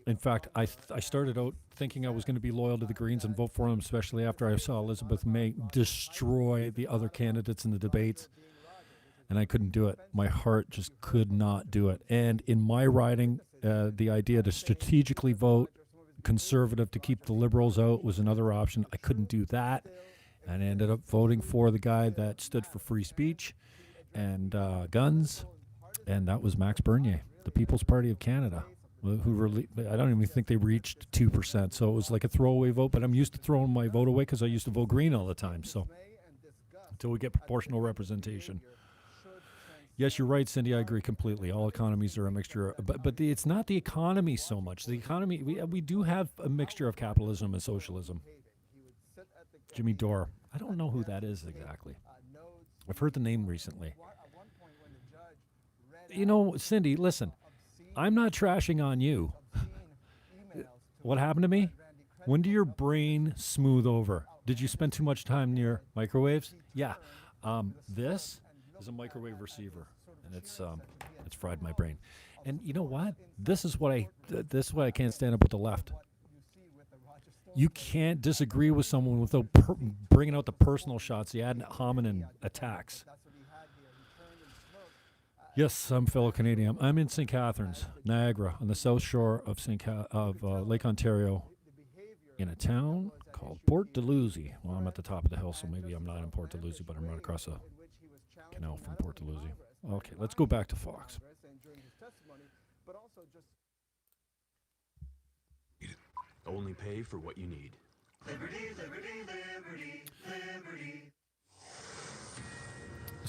In fact, I started out thinking I was going to be loyal to the Greens and vote for them, especially after I saw Elizabeth May destroy the other candidates in the debates. And I couldn't do it. My heart just could not do it. And in my riding, the idea to strategically vote conservative to keep the liberals out was another option. I couldn't do that. And I ended up voting for the guy that stood for free speech and guns. And that was Max Bernier, the People's Party of Canada. I don't even think they reached 2%. So it was like a throwaway vote. But I'm used to throwing my vote away because I used to vote Green all the time. So until we get proportional representation. Yes, you're right, Cindy. I agree completely. All economies are a mixture. But it's not the economy so much. The economy, we do have a mixture of capitalism and socialism. Jimmy Dore. I don't know who that is exactly. I've heard the name recently. You know, Cindy, listen. I'm not trashing on you. What happened to me? When do your brain smooth over? Did you spend too much time near microwaves? Yeah. This is a microwave receiver, and it's fried my brain. And you know what? This is what I can't stand up with the left. You can't disagree with someone without bringing out the personal shots, the ad hominem attacks. Yes, I'm a fellow Canadian. I'm in St. Catharines, Niagara, on the south shore of Lake Ontario, in a town called Port Dalhousie. Well, I'm at the top of the hill, so maybe I'm not in Port Dalhousie, but I'm right across the canal from Port Dalhousie. Okay, let's go back to Fox. Only pay for what you need. Liberty, liberty, liberty, liberty.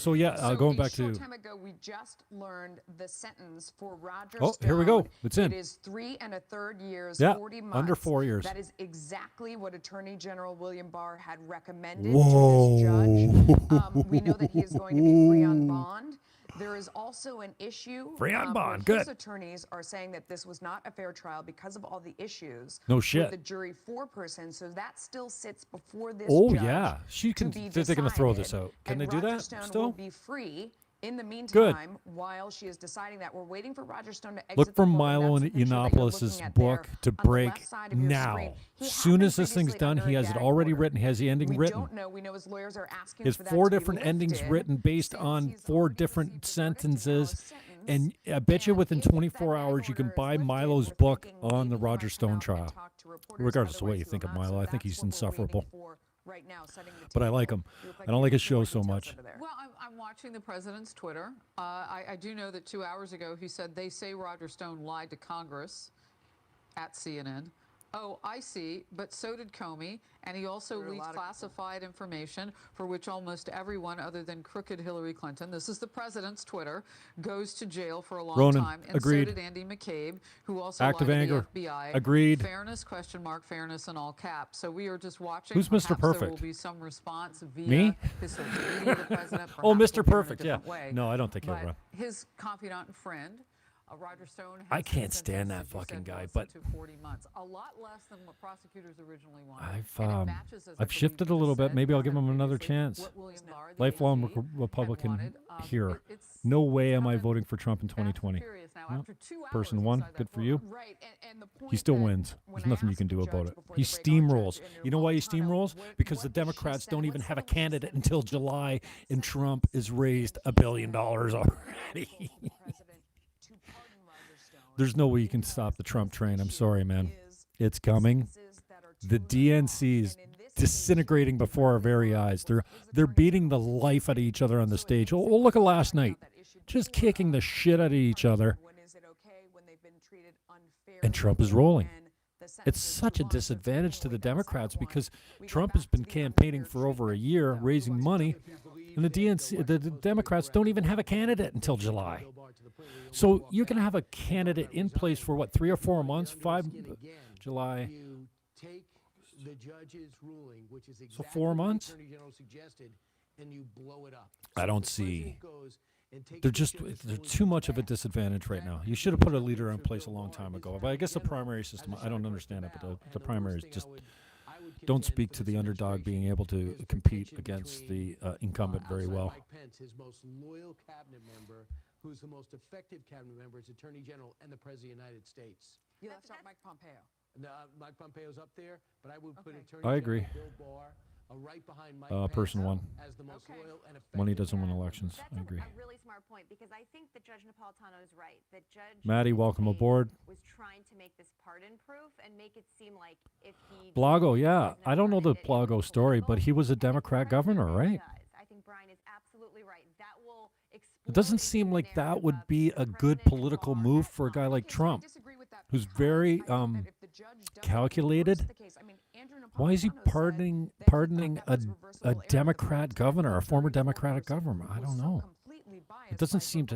So yeah, going back a short to. time ago, we just learned the sentence for Roger Oh, Stone. here we go. It's in. It is 3 1/3 years, Yeah, 40 months. under 4 years. That is exactly what Attorney General William Barr had recommended Whoa. to this judge. We know that he is going to be free on bond. There is also an issue. Free on bond, where good. His attorneys are saying that this was not a fair trial because of all the issues. No with shit. the jury foreperson, so that still sits before this Oh judge yeah, she to can. be They're going to throw this decided. out. Can And they do Roger that Stone still? will be free in the Good. meantime while she is deciding that. We're waiting for Roger Stone to exit Look the for courtroom. Milo That's and the picture that you're Yiannopoulos' looking at book there to on the break left side of your now. screen. He had Soon been as this thing's previously done, under he a has it gag already order. written. He has the ending We written. don't know. We know his lawyers are asking It's for that 4 to be different endings lifted. written based on 4 different sentences. And I bet you within 24 hours you can buy Milo's book on the Roger Stone trial. Regardless of what you think of Milo, I think he's insufferable. Right now, setting the But I table. like him. You look like I don't you like have his show more so details much. over there. Well, I'm watching the president's Twitter. I do know that 2 hours ago he said they say Roger Stone lied to Congress at CNN. Oh, I see, but so did Comey, and he also leaked classified information for which almost everyone other than crooked Hillary Clinton, this is the president's Twitter, goes to jail for a long Ronan, time. And agreed. so did Andy McCabe, who also Active lied anger, to the FBI. agreed. Fairness, question mark, fairness in all caps. So we are just watching. Who's Mr. Perhaps There Perfect? will be some response via Me? his social media, the president. Oh, perhaps Mr. will hear in a Perfect, yeah. different way. No, I don't think he'll But run. his confidant and friend, Roger Stone, has I can't been stand that sentenced, as you fucking said, guy, less but to 40 months, a lot less than what prosecutors originally wanted. I've shifted a little bit. Maybe I'll give him another chance. Lifelong Republican here. No way am I voting for Trump in 2020. No. Person one, good for you. Right, and the point He still that wins. when There's I nothing you asked can the do judge about it. before He the break, Roger, steamrolls. in your You know why he Montana, steamrolls? Because the Democrats don't even have a candidate until July, and Trump is raised $1 billion already. There's no way you can stop the Trump train. I'm sorry, man. It's coming. The DNC is disintegrating before our very eyes. They're beating the life out of each other on the stage. Oh, look at last night. Just kicking the shit out of each other. And Trump is rolling. It's such a disadvantage to the Democrats because Trump has been campaigning for over a year, raising money, and the DNC, the Democrats don't even have a candidate until July. So you can have a candidate in place for what, 3 or 4 months? July. You take the judge's ruling, which is exactly 4 what the months? Attorney General suggested, and you blow it up. I don't The see. president goes and takes They're the just judge's they're ruling too much of a disadvantage right now. You should have put a leader in place a long time ago. But I guess the primary system, I don't understand it, but the primaries just don't speak to the underdog being able to compete against the incumbent very well. Mike Pence, his most loyal cabinet member, who's the most effective cabinet member, is Attorney General and the President of the United States. You left out Mike Pompeo. Mike Pompeo's up there, but I would put Attorney I General agree. Bill Barr right behind Mike Person Pence one. as the most loyal and effective. When he doesn't win elections, I agree. A really smart point because I think that Judge Napolitano is right. That Judge Maddie, welcome aboard. was trying to make this pardon-proof and make it seem like if he Blago, yeah. I don't know the Blago story, but he was a Democrat governor, right? I think Brian is absolutely right. That will It doesn't seem like that would be a good political move for a guy like Trump, who's very calculated. Why is he pardoning a Democrat governor, a former Democratic governor? I don't know. It doesn't seem to.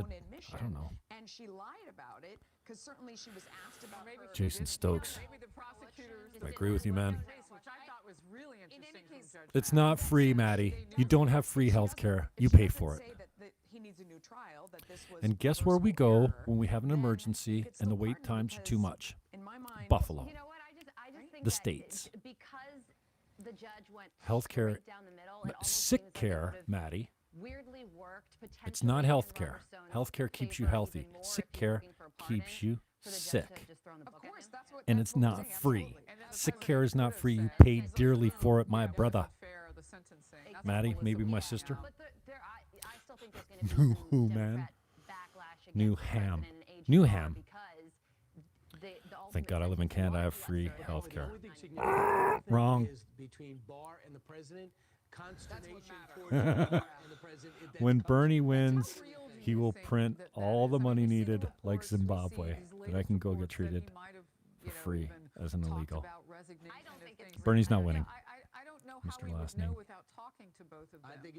I don't know. And she lied about it because certainly she was asked about her. Jason Stokes. Maybe the prosecutors. I agree with you, man. Which I thought was really interesting from Judge It's not free, Maddie. You don't have free health care. You pay for it. He needs a new trial, that this was And guess where we go when we have an emergency and the wait times are too much? Buffalo. You know what? I just think The that states. because the judge went Health care, straight down the middle, it almost sick seems like it care, would have Maddie. weirdly worked potentially. It's not in health Roger care. Stone's Health care keeps you favor healthy. even more Sick if he's care looking for a pardon keeps you for the judge to sick. have just thrown the book at him. And it's not free. Sick care is not free. You pay dearly for it, my brother. Maddie, maybe my sister. But I still think there's going to be New some man. Democrat backlash against New the ham. president and New HR ham. because the Thank ultimate God I live in sentence Canada. I have was free less than health care. The only thing significant Wrong. is between Barr and the president, consternation towards Barr and the president. That's When Bernie consternation. wins, he will print all the money needed, like Zimbabwe, that I can go get treated for free as an illegal. Bernie's not winning. how Mr. we would Last know Name. without talking to both of them. I think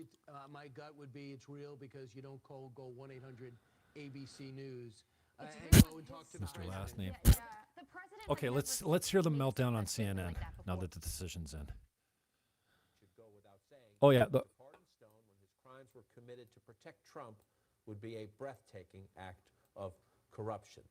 my gut would be it's real because you don't go 1-800-ABC News and go and talk to the Mr. president. Last Name. The president Okay, let's hear the meltdown on CNN now that the decision's in. Should go without saying. Oh, yeah, To pardon Stone when his crimes were committed to protect Trump would be a breathtaking act of corruption.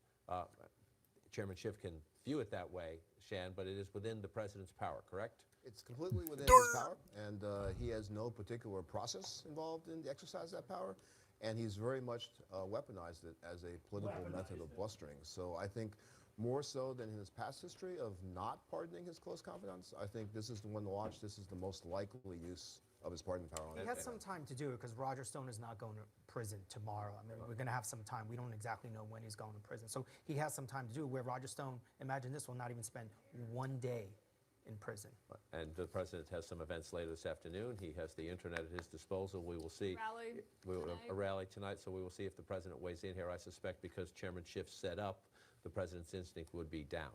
Chairman Schiff can view it that way, Shan, but it is within the president's power, correct? It's completely within his power, and he has no particular process involved in the exercise of that power, and he's very much weaponized it as a political method of blustering. So I think more so than in his past history of not pardoning his close confidants, I think this is the one to watch. This is the most likely use of his pardon power. He has some time to do it because Roger Stone is not going to prison tomorrow. I mean, we're going to have some time. We don't exactly know when he's going to prison. So he has some time to do it, where Roger Stone, imagine this, will not even spend one day in prison. And the president has some events later this afternoon. He has the internet at his disposal. We will see. A rally tonight, so we will see if the president weighs in here. I suspect because Chairman Schiff set up, the president's instinct would be down,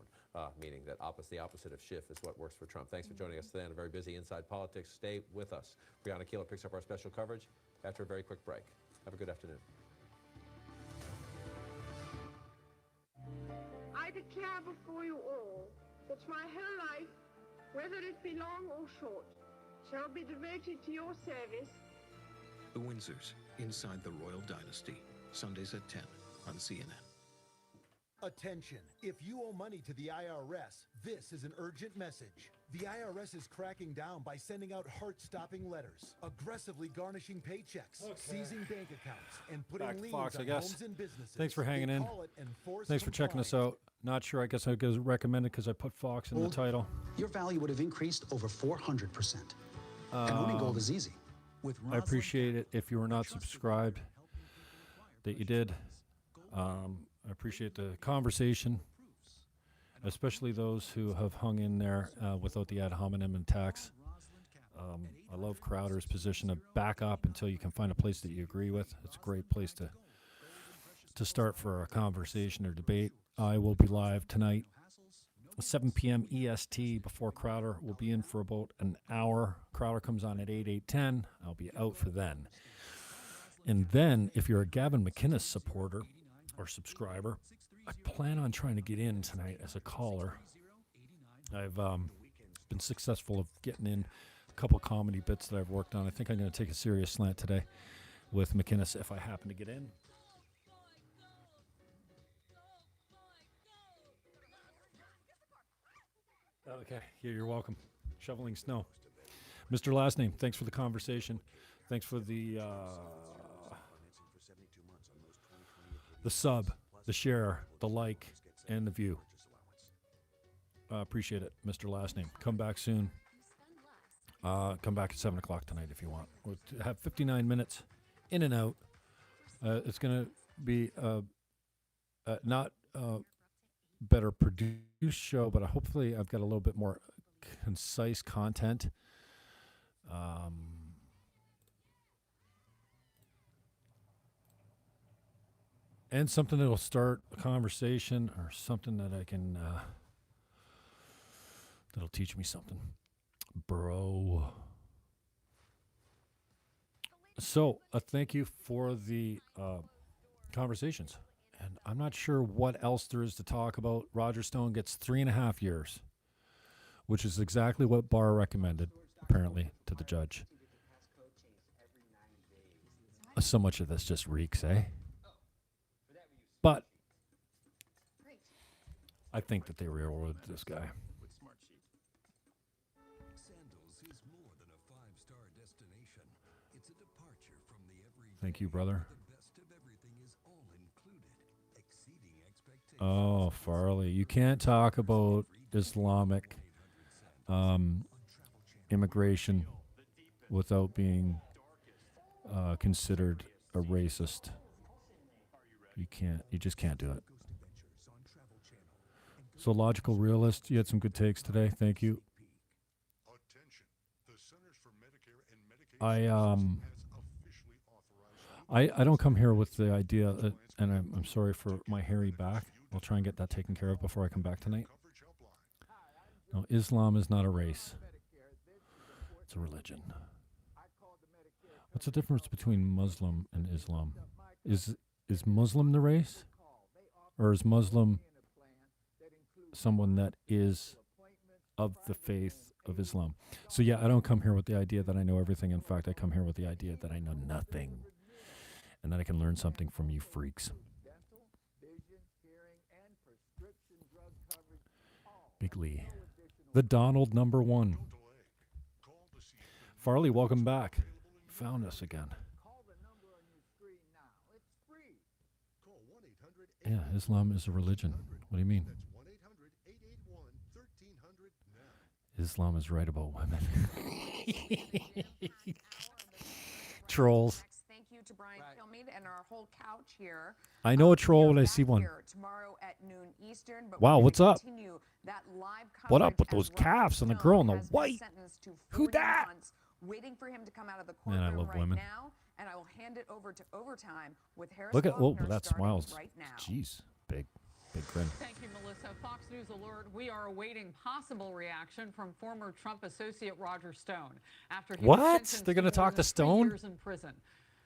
meaning that the opposite of Schiff is what works for Trump. Thanks for joining us today on a very busy Inside Politics. Stay with us. Brianna Keeler picks up our special coverage after a very quick break. Have a good afternoon. I declare before you all that my whole life, whether it be long or short, shall be devoted to your service. The Windsors, Inside the Royal Dynasty, Sundays at 10 on CNN. Attention, if you owe money to the IRS, this is an urgent message. The IRS is cracking down by sending out heart-stopping letters, aggressively garnishing paychecks, seizing bank accounts, and putting Back to liens Fox, on I guess. homes and businesses. Thanks for hanging They in. call it enforced Thanks for checking us compliance. out. Not sure. I guess I was recommended because I put Fox in the title. Your value would have increased over 400%. And owning gold is easy. With I appreciate it if you were not subscribed that you did. I appreciate the conversation, especially those who have hung in there without the ad hominem attacks. I love Crowder's position of back up until you can find a place that you agree with. It's a great place to start for a conversation or debate. I will be live tonight, 7 p.m. EST before Crowder. We'll be in for about an hour. Crowder comes on at 8:10. I'll be out for then. And then, if you're a Gavin McInnes supporter or subscriber, I plan on trying to get in tonight as a caller. I've been successful of getting in a couple comedy bits that I've worked on. I think I'm going to take a serious slant today with McInnes if I happen to get in. Okay, yeah, you're welcome. Shoveling snow. Mr. Last Name, thanks for the conversation. Thanks for the sub, the share, the like, and the view. Appreciate it, Mr. Last Name. Come back soon. Come back at 7 o'clock tonight if you want. We'll have 59 minutes in and out. It's going to be not better produced show, but hopefully I've got a little bit more concise content. And something that'll start a conversation or something that I can, that'll teach me something. Bro. So, thank you for the conversations. And I'm not sure what else there is to talk about. Roger Stone gets 3.5 years, which is exactly what Barr recommended, apparently, to the judge. So much of this just reeks, eh? But I think that they railroaded this guy. Thank you, brother. Oh, Farley, you can't talk about Islamic immigration without being considered a racist. You can't. You just can't do it. So, Logical Realist, you had some good takes today. Thank you. I don't come here with the idea that, and I'm sorry for my hairy back. I'll try and get that taken care of before I come back tonight. No, Islam is not a race. It's a religion. What's the difference between Muslim and Islam? Is Muslim the race? Or is Muslim someone that is of the faith of Islam? So yeah, I don't come here with the idea that I know everything. In fact, I come here with the idea that I know nothing. And that I can learn something from you freaks. Big Lee. The Donald #1. Farley, welcome back. Found us again. Yeah, Islam is a religion. What do you mean? Islam is right about women. Trolls. Thank you to Brian Kilmeade and our whole couch here. I know a troll when I see one. Tomorrow at noon Eastern, but Wow, we're what's gonna up? continue that live What up coverage with as those Roger calves and the Stone girl in the has been white? sentenced to Who 40 dat? months, waiting for him to come out of the Man, I courtroom love right women. now, and I will hand it over to overtime with Harris. Look at, oh, Faulkner that starting smiles. right now. Jeez, big grin. Thank you, Melissa. Fox News alert. We are awaiting possible reaction from former Trump associate Roger Stone after he was What? sentenced They're gonna to more talk to than 3 Stone? years in prison.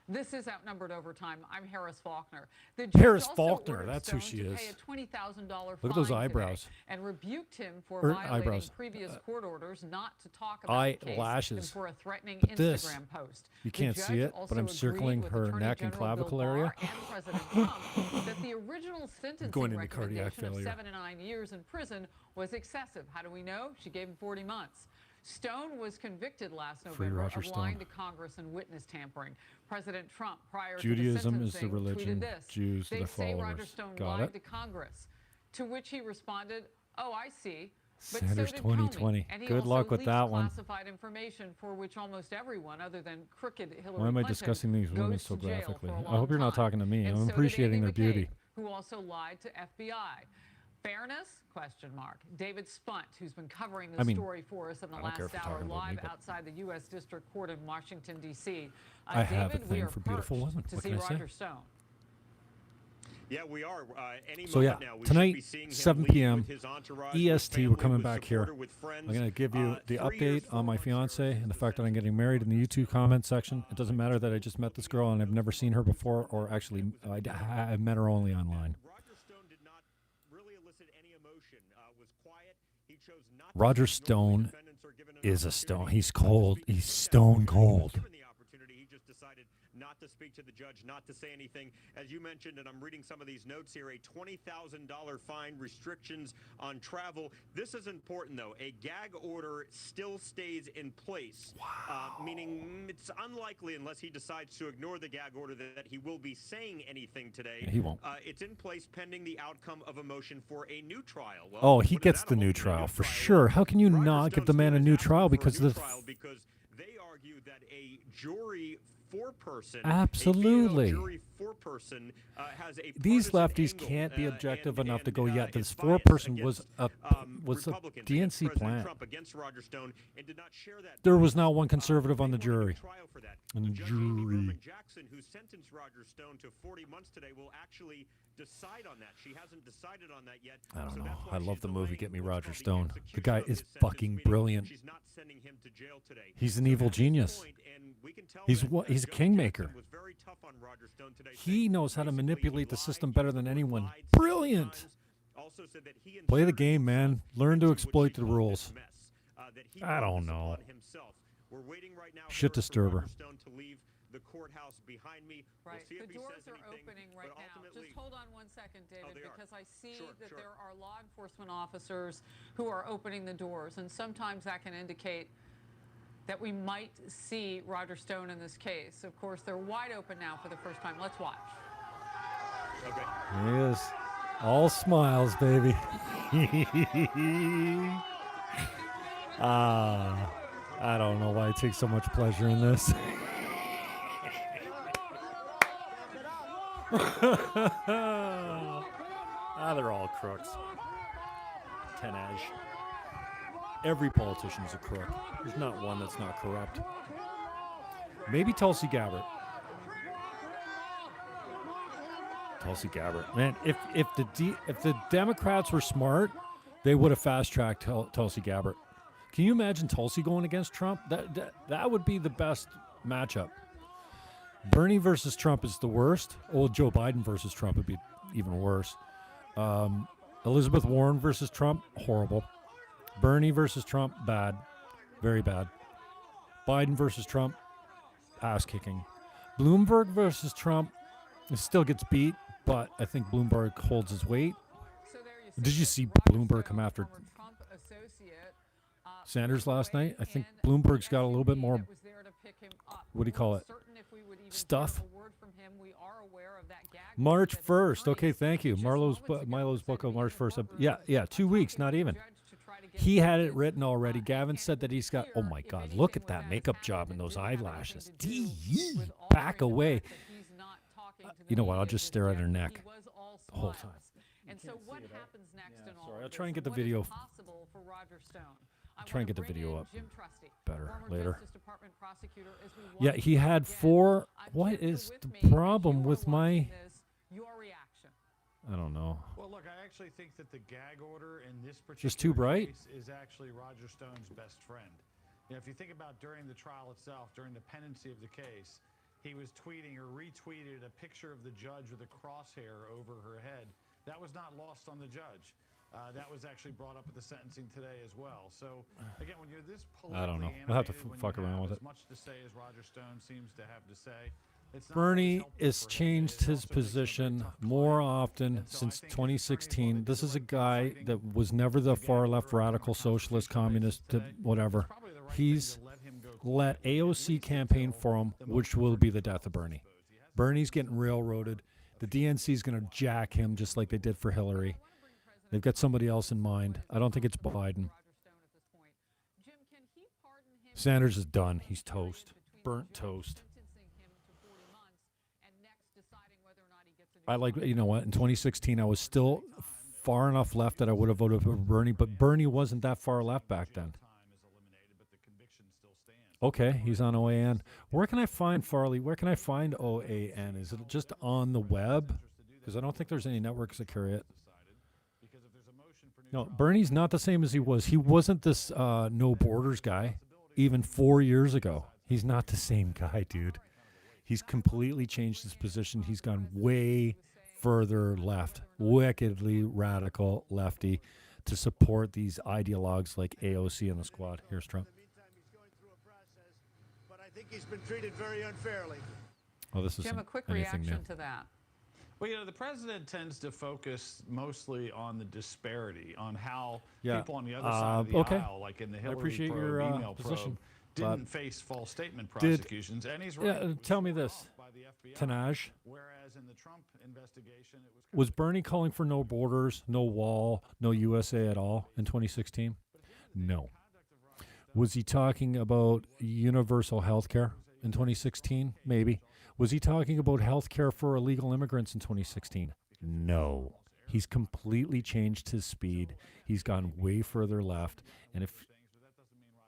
This is Outnumbered Overtime. I'm Harris Faulkner. The judge Harris also Faulkner, ordered that's who Stone she to is. pay a $20,000 Look at those fine eyebrows. today and rebuked him for Or violating eyebrows. previous court orders not to talk about the case Eyelashes. and for a threatening But this, Instagram post. you The can't judge see it, but also I'm agreed circling with her Attorney neck and General Bill clavicle Barr area. and President Trump that the original sentencing going into cardiac recommendation of failure. 7 to 9 years in prison was excessive. How do we know? She gave him 40 months. Stone was convicted last Free November Roger of lying Stone. to Congress and witness tampering. President Trump, prior Judaism to the is the sentencing, religion, tweeted this. Jews are They the say Roger followers. Stone Got lied it? to Congress, to which he responded, "Oh, I see." But Sanders so did 2020. Comey, and he Good also luck with leaked that one. classified information for which almost everyone, other than crooked Hillary Why am I Clinton, discussing these women goes so to jail graphically? for a I long hope you're not time. talking to me. And I'm so did appreciating Andy their beauty. McCabe, who also lied to FBI. Fairness? Question mark. David Spunt, who's been covering this story for us in the I don't care last if you're hour talking about me, live but outside the U.S. District Court in Washington, D.C. I have a David, we thing are for beautiful perched women. to What see can I say? Roger Stone. Yeah, we are. Any So yeah, moment now, we should tonight, be seeing him 7 leave p.m. with his entourage, EST, with we're coming family, back with here. supporter, with friends. I'm going to give you the 3 years, update on my fiance and the fact that I'm getting married in the YouTube comment section. It doesn't matter that I just met this girl and I've never seen her before, or actually I've met her only online. Roger Stone did not really elicit any emotion. Was quiet. He chose not to Roger speak. Stone Normally defendants are given an is a opportunity stone. He's to cold. speak to He's the judge. stone He was cold. given the opportunity. He just decided not to speak to the judge, not to say anything. As you mentioned, and I'm reading some of these notes here, a $20,000 fine, restrictions on travel. This is important, though. A gag order still stays in place, meaning it's unlikely, unless he decides to ignore the gag order, that he will be saying anything today. Yeah, he won't. It's in place pending the outcome of a motion for a new trial. Well, Oh, he what does gets that the all new mean, trial for trial? sure. How can you Roger not give the Stone man a still new is asking trial for a because new of the trial because they argue that a jury four-person, Absolutely. a female jury four-person has a these partisan lefties angle, can't be objective and enough to go, yeah, is this biased 4-person was against, a Republicans, against DNC President plant. Trump, against Roger Stone, and did not share that. There was not one conservative on the jury. Trial for that. On the Judge Amy jury. Berman Jackson, who sentenced Roger Stone to 40 months today, will actually decide on that. She hasn't decided on that yet. I don't so know. that's why I love she's the movie delaying Get Me what's Roger called Stone. The execution guy of is his sentence, fucking meaning brilliant. She's not sending him to jail today. He's an evil genius. He's a kingmaker. He knows how to manipulate the system better than anyone. Brilliant. Play the game, man. Learn to exploit the rules. I don't know. Shit disturber. The courthouse behind me. Right. We'll see if The he doors says are anything, opening right but now. ultimately- Just hold on one second, David, they are. because I see Sure, that sure. there are law enforcement officers who are opening the doors, and sometimes that can indicate that we might see Roger Stone in this case. Of course, they're wide open now for the first time. Let's watch. Okay. He is. All smiles, baby. I don't know why I take so much pleasure in this. They're all crooks. Tenage. Every politician's a crook. There's not one that's not corrupt. Maybe Tulsi Gabbard. Tulsi Gabbard. Man, if the Democrats were smart, they would have fast-tracked Tulsi Gabbard. Can you imagine Tulsi going against Trump? That would be the best matchup. Bernie versus Trump is the worst. Old Joe Biden versus Trump would be even worse. Elizabeth Warren versus Trump, horrible. Bernie versus Trump, bad. Very bad. Biden versus Trump, ass-kicking. Bloomberg versus Trump, it still gets beat, but I think Bloomberg holds his weight. Did you see Bloomberg come after Sanders last night? I think Bloomberg's got a little bit more, what do you call it, stuff. March 1st. Okay, thank you. Milo's book on March 1st. Yeah, 2 weeks, not even. He had it written already. Gavin said that he's got, oh my God, look at that makeup job and those eyelashes. Back away. You know what? I'll just stare at her neck the whole time. And so what happens next in all Sorry, I'll of try and this? get the What is video possible for Roger Stone? I'll try and get the video up better former later. Justice Department prosecutor, as we Yeah, watch he had again. 4. Jim, What you're is with the me. As problem you with are my... watching this, your reaction. I don't know. Well, look, I actually think that the gag order in this particular Just too bright? case is actually Roger Stone's best friend. You know, if you think about during the trial itself, during the pendency of the case, he was tweeting or retweeted a picture of the judge with a crosshair over her head. That was not lost on the judge. That was actually brought up at the sentencing today as well. So, again, when you're this politically I don't know. We'll have to animated, when fuck you around have with as it. much to say as Roger Stone seems to have to say, it's not Bernie always helpful has for him. changed It his also makes him a very position tough more client. often And so I since think his attorneys, while 2016. they This do is a like guy fighting that was never the the gag far order left on radical a socialist constitutional basis communist today, whatever. it's probably the right thing He's to let him go let quietly, at AOC least campaign until for him, the which motion will for be the recall, death of I Bernie. suppose. Bernie's getting railroaded. The DNC is going to jack him just like they did for Hillary. They've got somebody else in mind. I don't think it's Biden. Sanders is done. He's toast. Burnt toast. I like, you know what, in 2016, I was still far enough left that I would have voted for Bernie, but Bernie wasn't that far left back then. Okay, he's on OAN. Where can I find Farley? Where can I find OAN? Is it just on the web? Because I don't think there's any networks that carry it. No, Bernie's not the same as he was. He wasn't this no borders guy even 4 years ago. He's not the same guy, dude. He's completely changed his position. He's gone way further left, wickedly radical lefty, to support these ideologues like AOC and the squad. Here's Trump. But I think he's been treated very unfairly. Oh, this is Jim, a quick anything reaction new. to that. Well, you know, the president tends to focus mostly on the disparity, on how Yeah. people on the other side of the Okay. aisle, like in the I Hillary appreciate probe, your email position. probe, didn't But face false statement did- prosecutions, and he's right. Yeah, tell me this, Tanaj. Whereas in the Trump investigation, it Was Bernie calling for no borders, no wall, no USA at all in 2016? No. Was he talking about universal health care in 2016? Maybe. Was he talking about health care for illegal immigrants in 2016? No. He's completely changed his speed. He's gone way further left. And if...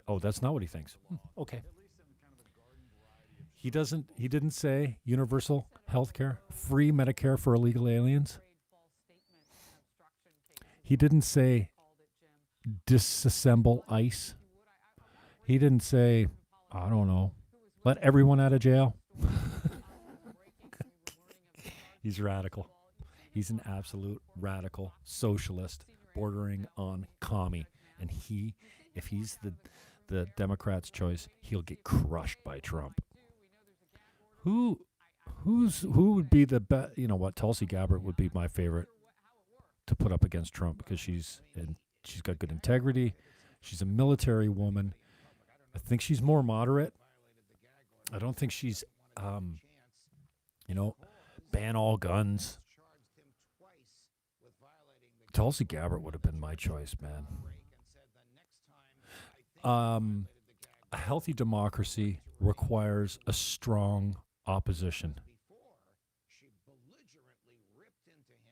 Oh, that's not what he thinks. Okay. He didn't say universal health care, free Medicare for illegal aliens. He didn't say disassemble ICE. He didn't say, I don't know, let everyone out of jail. He's radical. He's an absolute radical socialist bordering on commie. And if he's the Democrats' choice, he'll get crushed by Trump. Who would be the best? You know what? Tulsi Gabbard would be my favorite to put up against Trump because she's got good integrity. She's a military woman. I think she's more moderate. I don't think she's, ban all guns. Tulsi Gabbard would have been my choice, man. A healthy democracy requires a strong opposition.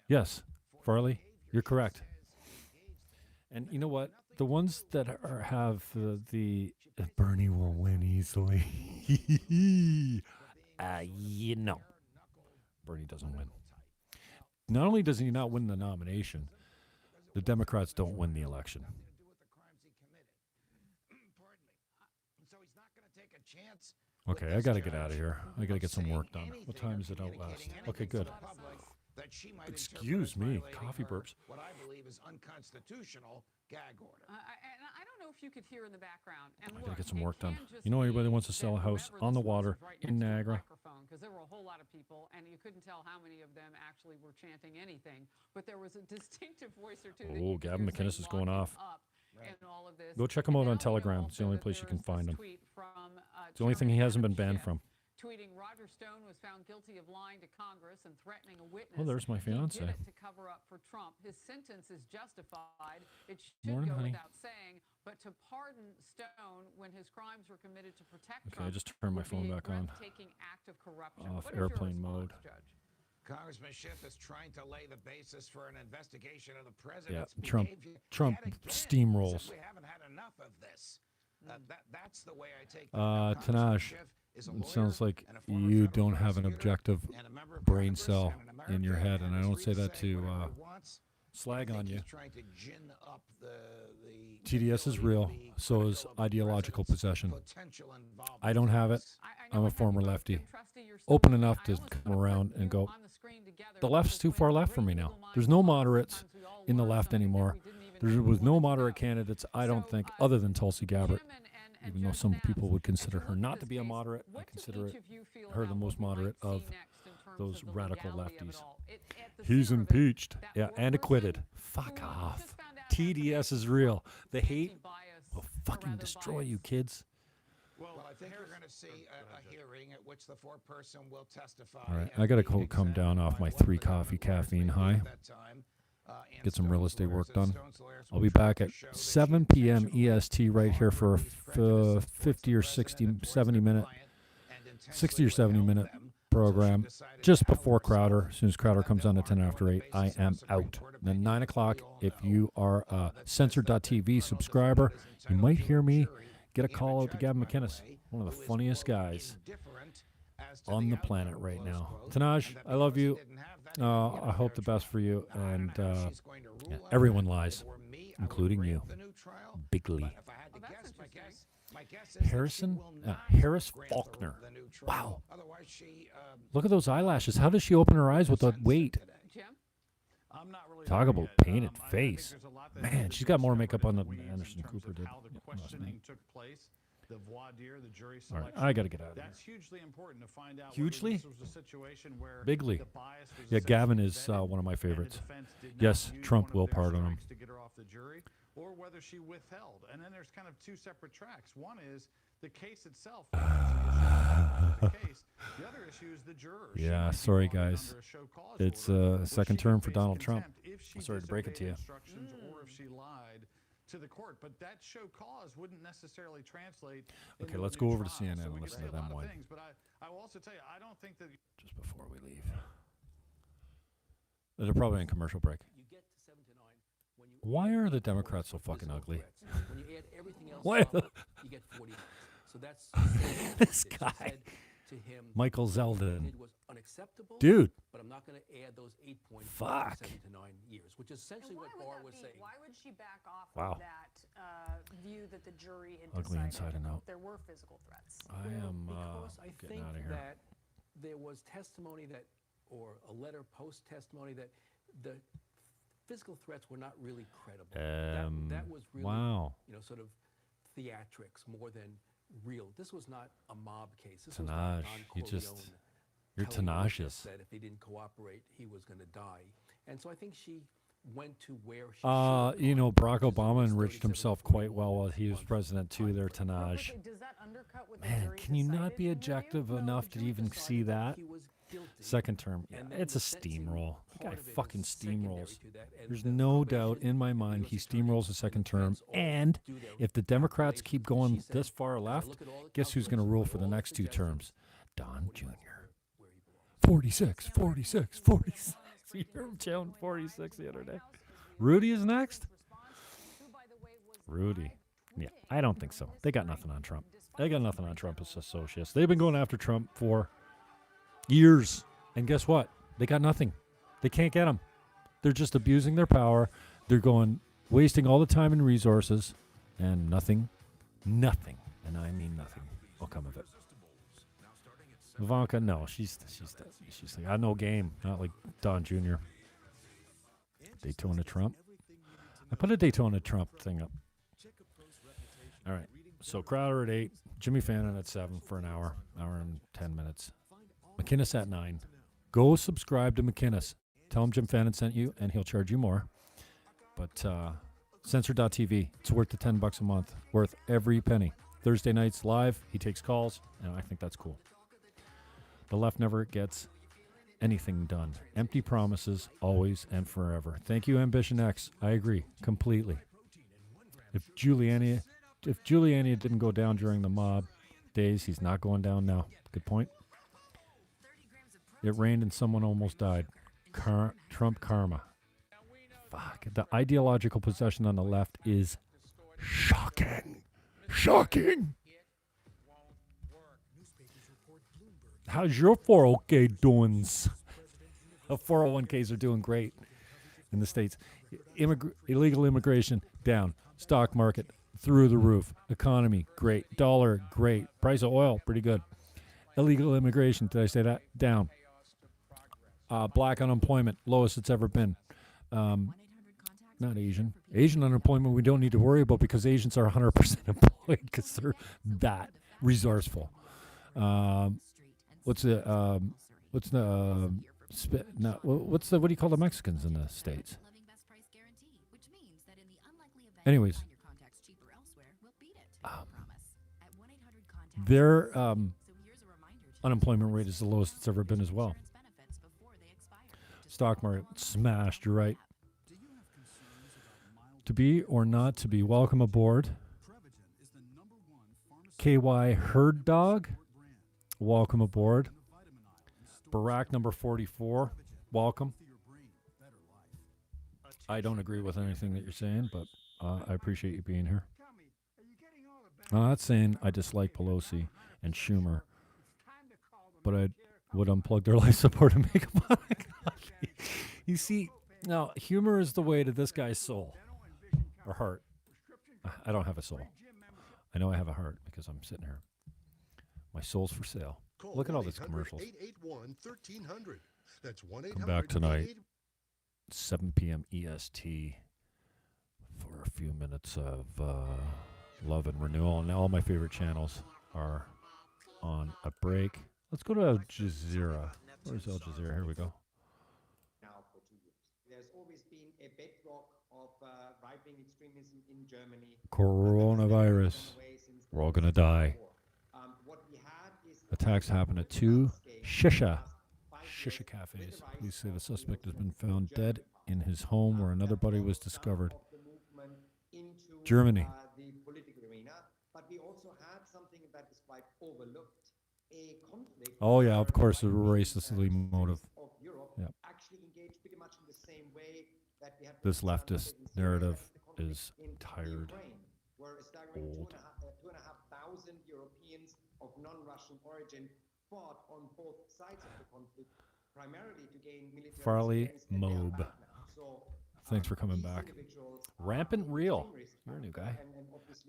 Yes, Farley, you're correct. And you know what? The ones that have the Bernie will win easily. Bernie doesn't win. Not only does he not win the nomination, the Democrats don't win the election. Okay, I got to get out of here. I got to get some work done. What time is it out west? Okay, good. Excuse me, coffee burps. What I believe is unconstitutional gag order. And I don't know if you could hear in the background. And I got to get some work done. You know anybody that wants to sell a house on the water in Niagara? Because there were a whole lot of people, and you couldn't tell how many of them actually were chanting anything. But there was a distinctive voice or two. Oh, Gavin McInnes is going off. And all of this. Go check him out on Telegram. It's the only place you can find him. It's the only thing he hasn't been banned from. Tweeting, Roger Stone was found guilty of lying to Congress and threatening a witness. Oh, there's my fiance. He did it to cover up for Trump. His sentence is justified. It should Morning, go honey. without saying. But to pardon Stone when his crimes were committed to protect Okay, I Trump just turned my would be phone a back on. breathtaking act of corruption. Off What is your airplane response, mode. Judge? Congressman Schiff is trying to lay the basis for an investigation of the Yeah, president's Trump behavior. steamrolls. We haven't had enough of this. That's the way I take that. Tanaj, it sounds like you don't have an objective brain cell in your head, and I don't say that to slag on you. TDS is real, so is ideological possession. I don't have it. I'm a former lefty. Open enough to come around and go, the left's too far left for me now. There's no moderates in the left anymore. There was no moderate candidates, I don't think, other than Tulsi Gabbard. Even though some people would consider her not to be a moderate, I consider her the most moderate of those radical lefties. He's impeached. Yeah, and acquitted. Fuck off. TDS is real. The hate will fucking destroy you, kids. Well, I think we're going to see a hearing at which the foreperson will testify. All right, I got to come down off my 3 coffee caffeine high. Get some real estate work done. I'll be back at 7 p.m. EST right here for a 50 or 60, 70 minute, 60 or 70 minute program just before Crowder. As soon as Crowder comes on at 10 after 8, I am out. Then 9 o'clock, if you are a Censored.tv subscriber, you might hear me get a call out to Gavin McInnes, one of the funniest guys on the planet right now. Tanaj, I love you. I hope the best for you. And everyone lies, including you. Bigly. Harris Faulkner. Wow. Look at those eyelashes. How does she open her eyes with that weight? Talk about painted face. Man, she's got more makeup on than Anderson Cooper did. The voir dire, the jury All right, selection. I got to get out of here. That's hugely important to find out. Hugely? Whether this was a situation where Bigly. the bias was Yeah, Gavin essentially is vetted one of my and the favorites. defense did not Yes, use Trump one of will their pardon him. strikes to get her off the jury, or whether she withheld. And then there's kind of 2 separate tracks. One is the case itself. The case. The other issue is the jurors. She Yeah, might be sorry, brought guys. under a show cause It's order, a or second she term could for face Donald Trump. contempt if she I'm sorry to break it to you. disobeyed instructions or if she lied to the court, but that show cause wouldn't necessarily translate. Okay, into a let's new go over to trial. CNN So and we could listen say to a lot them of whine. things, but I will also tell you, I don't think that Just before we leave. They're probably in commercial break. Why are the Democrats so fucking ugly? When you add everything else Why? up, you get 40 points. So that's This she guy. said to him, Michael what you Zeldin. did was unacceptable, Dude. but I'm not going to add those 8 points Fuck. to 7 to 9 years, which is essentially what Barr was saying. Why would she back off Wow. of that view that the jury had Ugly decided inside and out. there were physical threats? I am Because I getting think out of here. that there was testimony that, or a letter post-testimony that the physical threats were not really credible. That was really, wow. sort of theatrics more than real. This was not a mob case. This was not Tanaj, Don you Corleone just, you're telling the witness tenacious. that if they didn't cooperate, he was going to die. And so I think she went to where she should have You know, gone, Barack which is Obama almost enriched 37 himself quite well while he was president too. There, Tanaj. Does that undercut what the Man, jury can you not decided be in your objective view? enough to even see that? he was guilty. Second term, yeah, And then it's the a sentencing steamroll. The guy part of it is fucking secondary steamrolls. to that, and There's the no doubt probation in my and mind U.S. he attorneys steamrolls a and second the term. defense all And do their if the Democrats keep calculations. going She said, this far "As I left, look at all the guess who's going to calculations, rule with for the all the next 2 suggestions, terms? Don Jr. where he belongs." 46, 46, 46. You heard him chilling 46 the other day. Rudy is next? Rudy. Yeah, I don't think so. They got nothing on Trump. They got nothing on Trump as associates. They've been going after Trump for years. And guess what? They got nothing. They can't get him. They're just abusing their power. They're wasting all the time and resources, and nothing, and I mean nothing, will come of it. Ivanka, no, she's like, I no game, not like Don Jr. Daytona Trump. I put a Daytona Trump thing up. All right. So Crowder at 8, Jimmy Fannon at 7 for an hour and 10 minutes. McInnes at 9. Go subscribe to McInnes. Tell him Jim Fannon sent you, and he'll charge you more. But Censor.tv, it's worth the $10 a month. Worth every penny. Thursday nights live, he takes calls, and I think that's cool. The left never gets anything done. Empty promises, always and forever. Thank you, Ambition X. I agree completely. If Giuliani didn't go down during the mob days, he's not going down now. Good point. It rained and someone almost died. Trump karma. Fuck. The ideological possession on the left is shocking. Shocking. How's your 401k doings? The 401ks are doing great in the States. Illegal immigration, down. Stock market, through the roof. Economy, great. Dollar, great. Price of oil, pretty good. Illegal immigration, did I say that? Down. Black unemployment, lowest it's ever been. Not Asian. Asian unemployment we don't need to worry about because Asians are 100% employed because they're that resourceful. What do you call the Mexicans in the States? Anyways, their unemployment rate is the lowest it's ever been as well. Stock market smashed, you're right. To be or not to be, welcome aboard. KY Herd Dog, welcome aboard. Barack number 44, welcome. I don't agree with anything that you're saying, but I appreciate you being here. I'm not saying I dislike Pelosi and Schumer, but I would unplug their life support and make a product. You see, now humor is the way to this guy's soul or heart. I don't have a soul. I know I have a heart because I'm sitting here. My soul's for sale. Look at all these commercials. 881-1300. That's 1-800. Come back tonight, 7 p.m. EST, for a few minutes of love and renewal. And all my favorite channels are on a break. Let's go to Al Jazeera. Where's Al Jazeera? Here we go. Now for 2 years. There's always been a bedrock of right-wing extremism in Germany. Coronavirus. We're all going to die. Attacks happen at 2 shisha cafes. Police say the suspect has been found dead in his home where another body was discovered. Germany. But we also had something that is quite overlooked. A conflict. Oh yeah, of course, a racistly motive. Yep. This leftist narrative is tired, old. 2,500 Europeans of non-Russian origin fought on both sides of the conflict, primarily to gain military Farley experience in their Mobe. So, Thanks for coming back. Rampant Real. You're a new guy.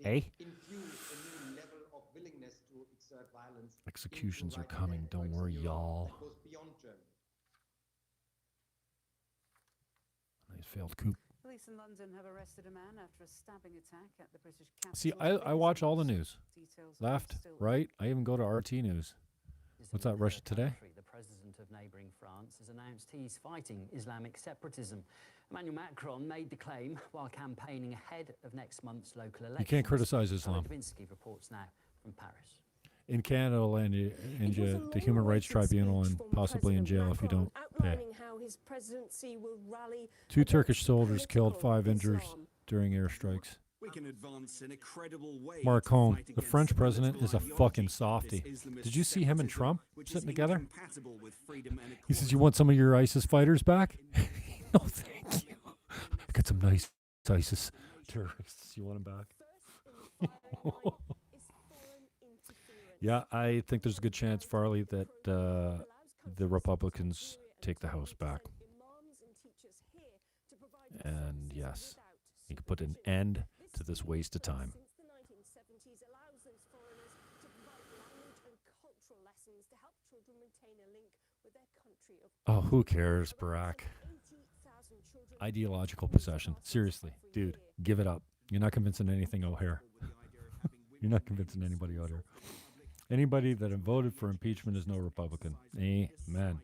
Hey? Executions are coming. Don't worry, y'all. Nice failed coup. Police in London have arrested a man after a stabbing attack at the British capital. See, I watch all the news. Left, right. I even go to RT News. What's that, Russia Today? The president of neighbouring France has announced he's fighting Islamic separatism. Emmanuel Macron made the claim while campaigning ahead of next month's local elections. You can't criticize Islam. Lewinsky reports now from Paris. In Canada, the Human Rights Tribunal and possibly in jail if you don't pay. How his presidency will rally 2 Turkish soldiers killed, 5 injured during airstrikes. We can advance in a credible way. Marcon, the French president, is a fucking softie. Did you see him and Trump sitting together? He says, "You want some of your ISIS fighters back?" No, thank you. I got some nice ISIS terrorists. You want them back? Yeah, I think there's a good chance, Farley, that the Republicans take the House back. And yes, you can put an end to this waste of time. Since the 1970s allows those foreigners to provide language and cultural lessons to help children Oh, who cares, Barack? Ideological possession. Seriously, dude, give it up. You're not convincing anything out here. You're not convincing anybody out here. Anybody that voted for impeachment is no Republican. Amen.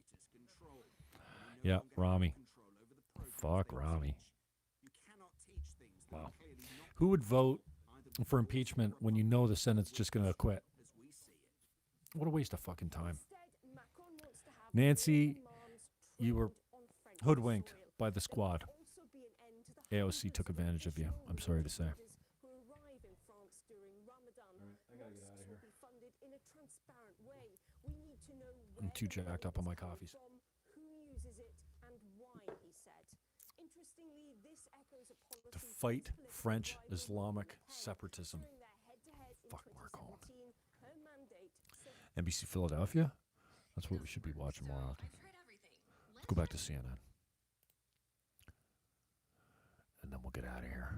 Yeah, Rami. Fuck Rami. Wow. Who would vote for impeachment when you know the Senate's just going to quit? What a waste of fucking time. Nancy, you were hoodwinked by the squad. AOC took advantage of you, I'm sorry to say. I'm too jacked up on my coffees. To fight French Islamic separatism. Fuck Mark Holland. NBC Philadelphia? That's what we should be watching more often. Let's go back to CNN. And then we'll get out of here.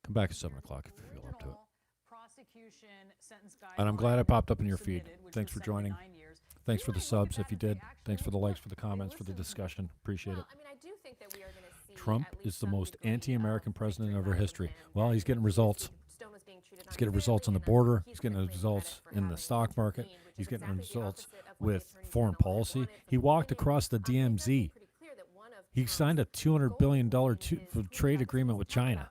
Come back at 7 o'clock if you feel up to it. And I'm glad I popped up in your feed. Thanks for joining. Thanks for the subs if you did. Thanks for the likes, for the comments, for the discussion. Appreciate it. Trump is the most anti-American president in ever history. Well, he's getting results. He's getting results on the border. He's getting results in the stock market. He's getting results with foreign policy. He walked across the DMZ. He signed a $200 billion trade agreement with China.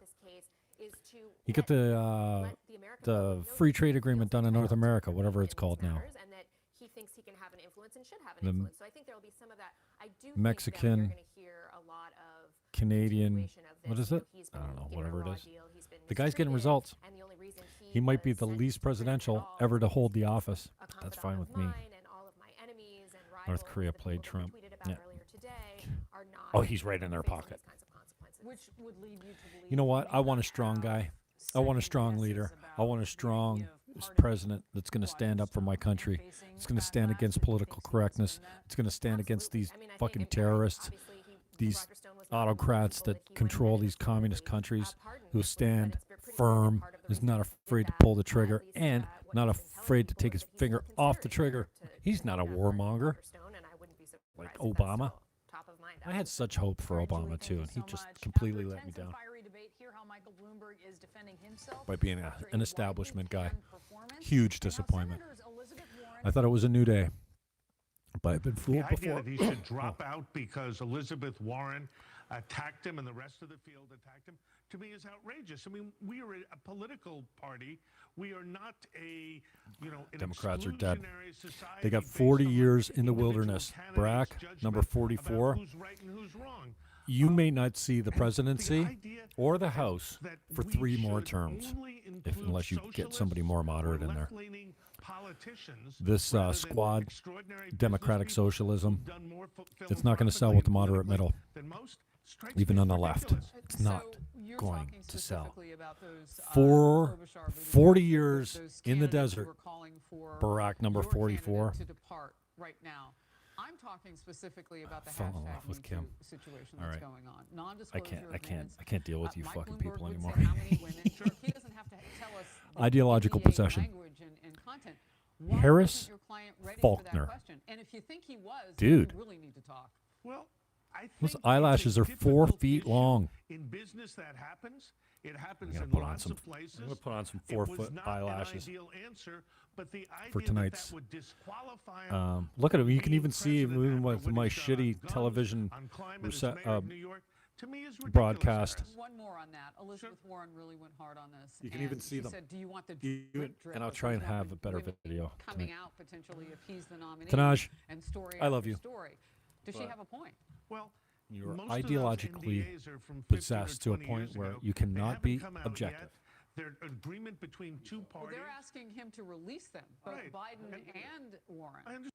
He got the free trade agreement done in North America, whatever it's called now. He thinks he can have an influence and should have an influence. So I think there will be some of that. I do Mexican, think that we're going to hear a lot of Canadian, what is it? I don't know, whatever it is. The guy's getting results. He might be the least presidential ever to hold the office. That's fine with me. North Korea played Trump. Yeah. Oh, he's right in their pocket. You know what? I want a strong guy. I want a strong leader. I want a strong president that's going to stand up for my country. It's going to stand against political correctness. It's going to stand against these fucking terrorists, these autocrats that control these communist countries, who stand firm, is not afraid to pull the trigger, and not afraid to take his finger off the trigger. He's not a warmonger like Obama. I had such hope for Obama, too, and he just completely let me down by being an establishment guy. Huge disappointment. I thought it was a new day, but I've been fooled before. The idea that he should drop out because Elizabeth Warren attacked him and the rest of the field attacked him, to me, is outrageous. I mean, we are a political party. We are not an Democrats are dead. They got 40 years in the wilderness. Barack, number 44. You may not see the presidency or the House for 3 more terms, unless you get somebody more moderate in there. This squad, democratic socialism, it's not going to sell with the moderate middle, even on the left. It's not going to sell. 40 years in the desert. Barack, number 44. I'm talking specifically about the fell in love with Kim. Situation All that's right. going on. I can't deal with you fucking Bloomberg people would anymore. say how many women. He doesn't have to tell us the Ideological EPA possession. language and content. Why Harris wasn't your client ready Faulkner. For that question? And if you think he was, Dude. you really need to talk. Well, I think Those eyelashes are 4 feet long. in business that happens. It happens I'm in gonna put on lots some. of places. I'm gonna put on some It 4-foot was not eyelashes an ideal answer, but the for idea tonight's. that would disqualify him Look at it. You can even being see president even after with what my he's done on shitty guns, television on climate as mayor of New York, to me is ridiculous, broadcast. Harris. One more on that. Elizabeth Warren really went hard on this. You can and even see she them. Said, do you want the You- drip drip? and I'll of try and women have a better video coming tonight. out potentially if he's the nominee. Tanaj, and story I love after you. Story. Does she But- have a point? Well, You're most of those ideologically NDAs are from 15 or possessed to a 20 point years where ago. you They cannot haven't be come out objective. yet. They're agreement between two Well, parties. they're asking him to release them, both Right. Biden and Warren.